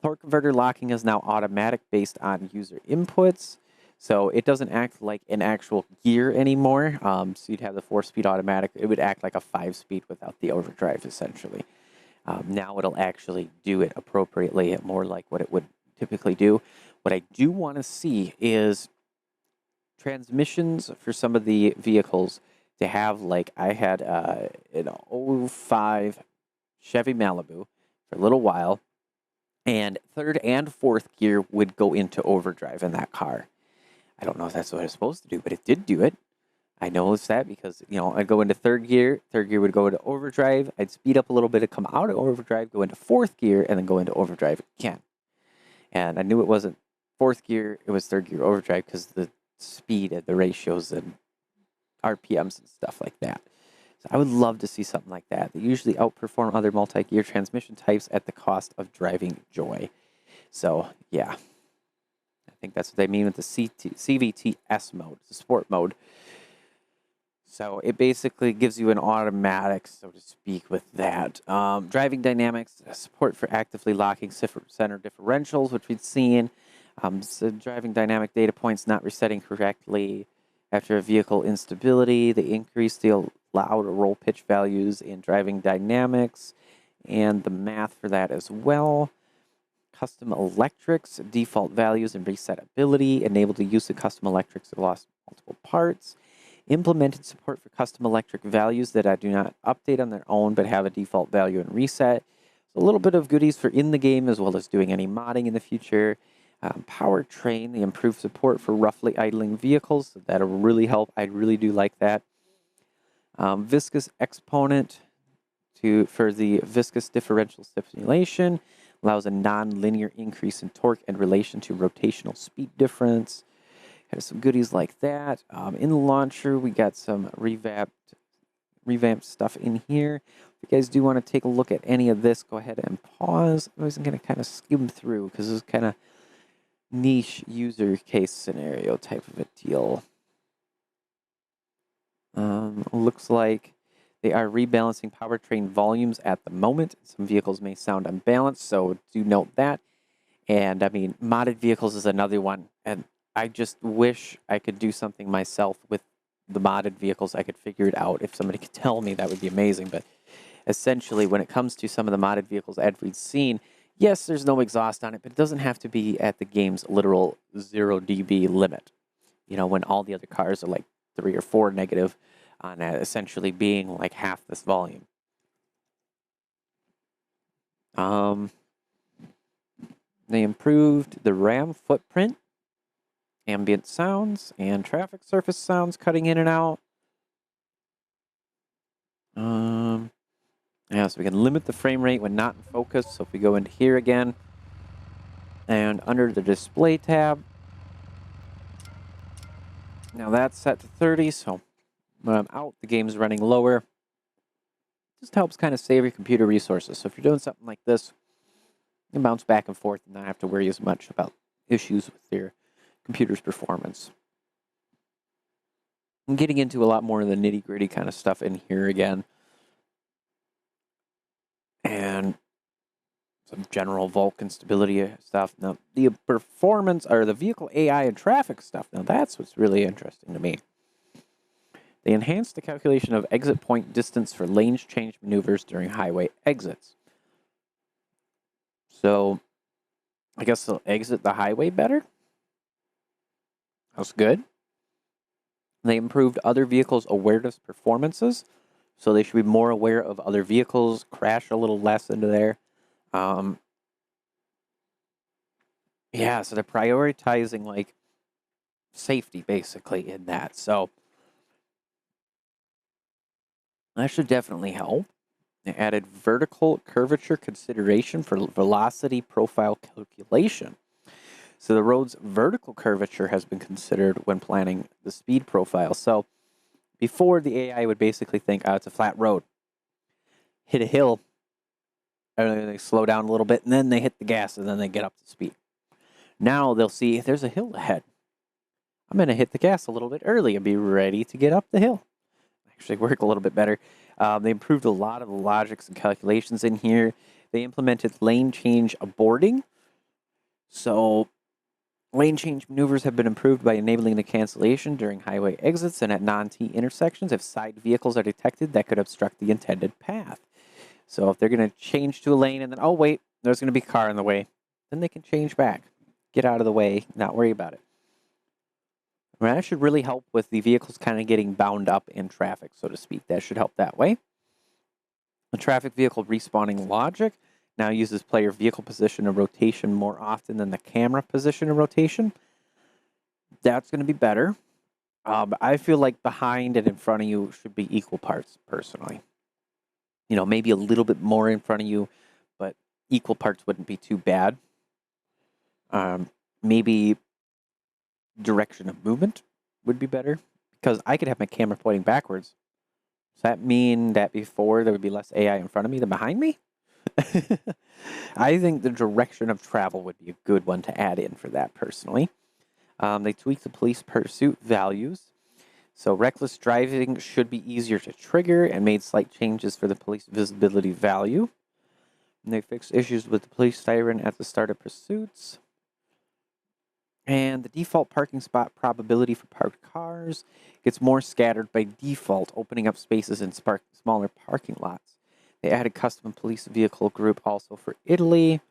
Torque converter locking is now automatic based on user inputs. So it doesn't act like an actual gear anymore. So you'd have the 4-speed automatic. It would act like a 5-speed without the overdrive, essentially. Now it'll actually do it appropriately, more like what it would typically do. What I do want to see is transmissions for some of the vehicles to have, like I had an 05 Chevy Malibu for a little while. And third and fourth gear would go into overdrive in that car. I don't know if that's what it's supposed to do, but it did do it. I noticed that because, I'd go into third gear would go into overdrive, I'd speed up a little bit to come out of overdrive, go into fourth gear, and then go into overdrive again. And I knew it wasn't fourth gear, it was third gear overdrive because the speed and the ratios and RPMs and stuff like that. So I would love to see something like that. They usually outperform other multi-gear transmission types at the cost of driving joy. So, yeah. I think that's what they mean with the CVTS mode, the sport mode. So it basically gives you an automatic, so to speak, with that. Driving dynamics, support for actively locking center differentials, which we've seen. So driving dynamic data points not resetting correctly after a vehicle instability. They increase the allowed roll pitch values in driving dynamics and the math for that as well. Custom electrics, default values and resetability. Enable the use of custom electrics across multiple parts. Implemented support for custom electric values that do not update on their own but have a default value and reset. So a little bit of goodies for in the game as well as doing any modding in the future. Powertrain, the improved support for roughly idling vehicles. So that'll really help. I really do like that. Viscous exponent for the viscous differential stimulation. Allows a non-linear increase in torque in relation to rotational speed difference. Has some goodies like that. In the launcher, we got some revamped stuff in here. If you guys do want to take a look at any of this, go ahead and pause. I was going to kind of skim through because this is kind of niche user case scenario type of a deal. Looks like they are rebalancing powertrain volumes at the moment. Some vehicles may sound unbalanced, so do note that. And I mean, modded vehicles is another one. And I just wish I could do something myself with the modded vehicles. I could figure it out. If somebody could tell me, that would be amazing. But essentially, when it comes to some of the modded vehicles as we've seen, yes, there's no exhaust on it, but it doesn't have to be at the game's literal 0 dB limit. When all the other cars are like 3 or 4 negative on essentially being like half this volume. They improved the RAM footprint, ambient sounds, and traffic surface sounds cutting in and out. Yeah, so we can limit the frame rate when not in focus. So if we go into here again, and under the display tab, now that's set to 30, so when I'm out, the game's running lower. Just helps kind of save your computer resources. So if you're doing something like this, you can bounce back and forth and not have to worry as much about issues with your computer's performance. I'm getting into a lot more of the nitty-gritty kind of stuff in here again. And some general Vulkan stability stuff. Now, the performance, or the vehicle AI and traffic stuff, now that's what's really interesting to me. They enhanced the calculation of exit point distance for lane change maneuvers during highway exits. So, I guess they'll exit the highway better. That's good. They improved other vehicles' awareness performances. So they should be more aware of other vehicles, crash a little less into there. Yeah, so they're prioritizing like safety basically in that. So that should definitely help. They added vertical curvature consideration for velocity profile calculation. So the road's vertical curvature has been considered when planning the speed profile. So before, the AI would basically think, oh, it's a flat road. Hit a hill, and then they slow down a little bit, and then they hit the gas, and then they get up to speed. Now they'll see, there's a hill ahead. I'm going to hit the gas a little bit early and be ready to get up the hill. Actually work a little bit better. They improved a lot of the logics and calculations in here. They implemented lane change aborting. So lane change maneuvers have been improved by enabling the cancellation during highway exits and at non-T intersections if side vehicles are detected that could obstruct the intended path. So if they're going to change to a lane and then, oh wait, there's going to be a car in the way, then they can change back. Get out of the way, not worry about it. And that should really help with the vehicles kind of getting bound up in traffic, so to speak. That should help that way. The traffic vehicle respawning logic. Now uses player vehicle position and rotation more often than the camera position and rotation. That's going to be better. I feel like behind and in front of you should be equal parts, personally. You know, maybe a little bit more in front of you, but equal parts wouldn't be too bad. Maybe direction of movement would be better, because I could have my camera pointing backwards. Does that mean that before there would be less AI in front of me than behind me? I think the direction of travel would be a good one to add in for that, personally. They tweaked the police pursuit values. So reckless driving should be easier to trigger, and made slight changes for the police visibility value. And they fixed issues with the police siren at the start of pursuits. And the default parking spot probability for parked cars gets more scattered by default, opening up spaces in smaller parking lots. They added custom police vehicle group also for Italy,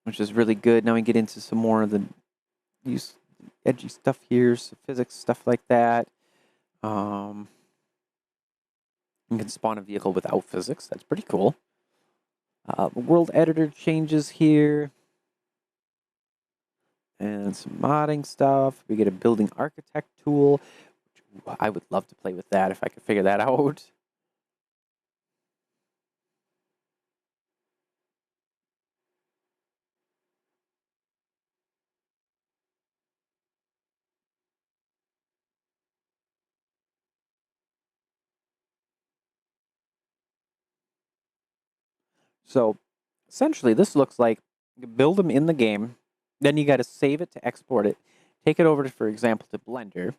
which is really good. Now we get into some more of the edgy stuff here, some physics stuff like that. You can spawn a vehicle without physics. That's pretty cool. World editor changes here. And some modding stuff. We get a building architect tool. Which I would love to play with that if I could figure that out. So essentially, this looks like you build them in the game. Then you got to save it to export it. Take it over, to, for example, to Blender.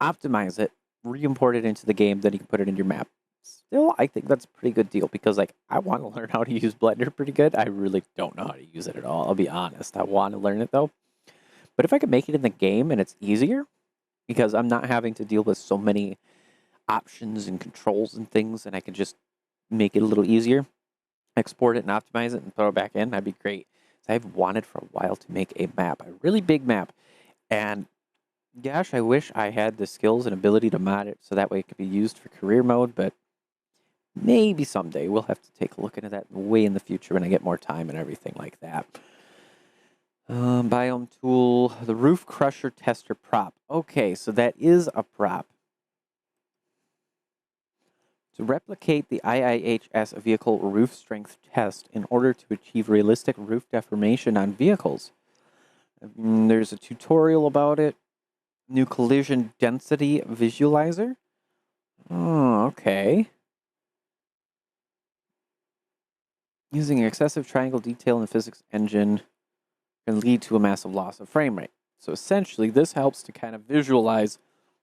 Optimize it. Re-import it into the game. Then you can put it in your map. Still, I think that's a pretty good deal, because like I want to learn how to use Blender pretty good. I really don't know how to use it at all. I'll be honest. I want to learn it though. But if I could make it in the game and it's easier, because I'm not having to deal with so many options and controls and things, and I can just make it a little easier, export it and optimize it and throw it back in, that'd be great. So I've wanted for a while to make a map, a really big map. And gosh, I wish I had the skills and ability to mod it so that way it could be used for career mode, but maybe someday. We'll have to take a look into that way in the future when I get more time and everything like that. Biome tool, the roof crusher tester prop. Okay, so that is a prop. To replicate the IIHS vehicle roof strength test in order to achieve realistic roof deformation on vehicles. There's a tutorial about it. New collision density visualizer. Oh, okay. Using excessive triangle detail in the physics engine can lead to a massive loss of frame rate. So essentially, this helps to kind of visualize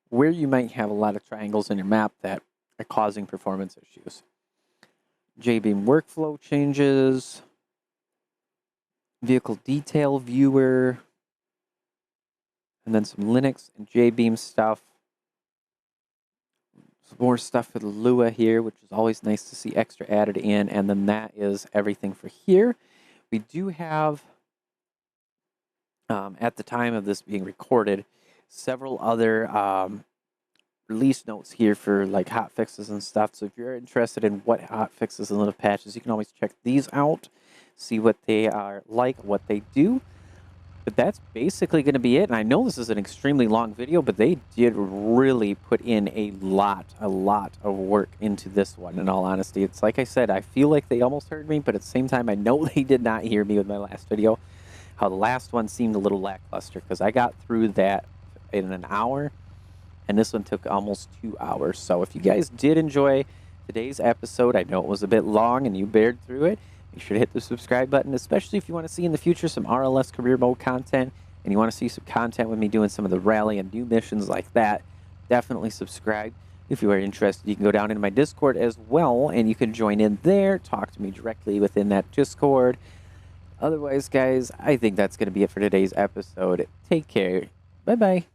where you might have a lot of triangles in your map that are causing performance issues. JBeam workflow changes. Vehicle detail viewer. And then some Linux and JBeam stuff. Some more stuff for the Lua here, which is always nice to see extra added in. And then that is everything for here. We do have, at the time of this being recorded, several other release notes here for like hot fixes and stuff. So if you're interested in what hot fixes and little patches, you can always check these out, see what they are like, what they do. But that's basically going to be it. And I know this is an extremely long video, but they did really put in a lot of work into this one. In all honesty, it's like I said, I feel like they almost heard me, but at the same time, I know they did not hear me with my last video. How the last one seemed a little lackluster, because I got through that in an hour, and this one took almost 2 hours. So if you guys did enjoy today's episode, I know it was a bit long and you bared through it, make sure to hit the subscribe button, especially if you want to see in the future some RLS career mode content, and you want to see some content with me doing some of the rally and new missions like that. Definitely subscribe. If you are interested, you can go down into my Discord as well, and you can join in there, talk to me directly within that Discord. Otherwise, guys, I think that's going to be it for today's episode. Take care. Bye-bye.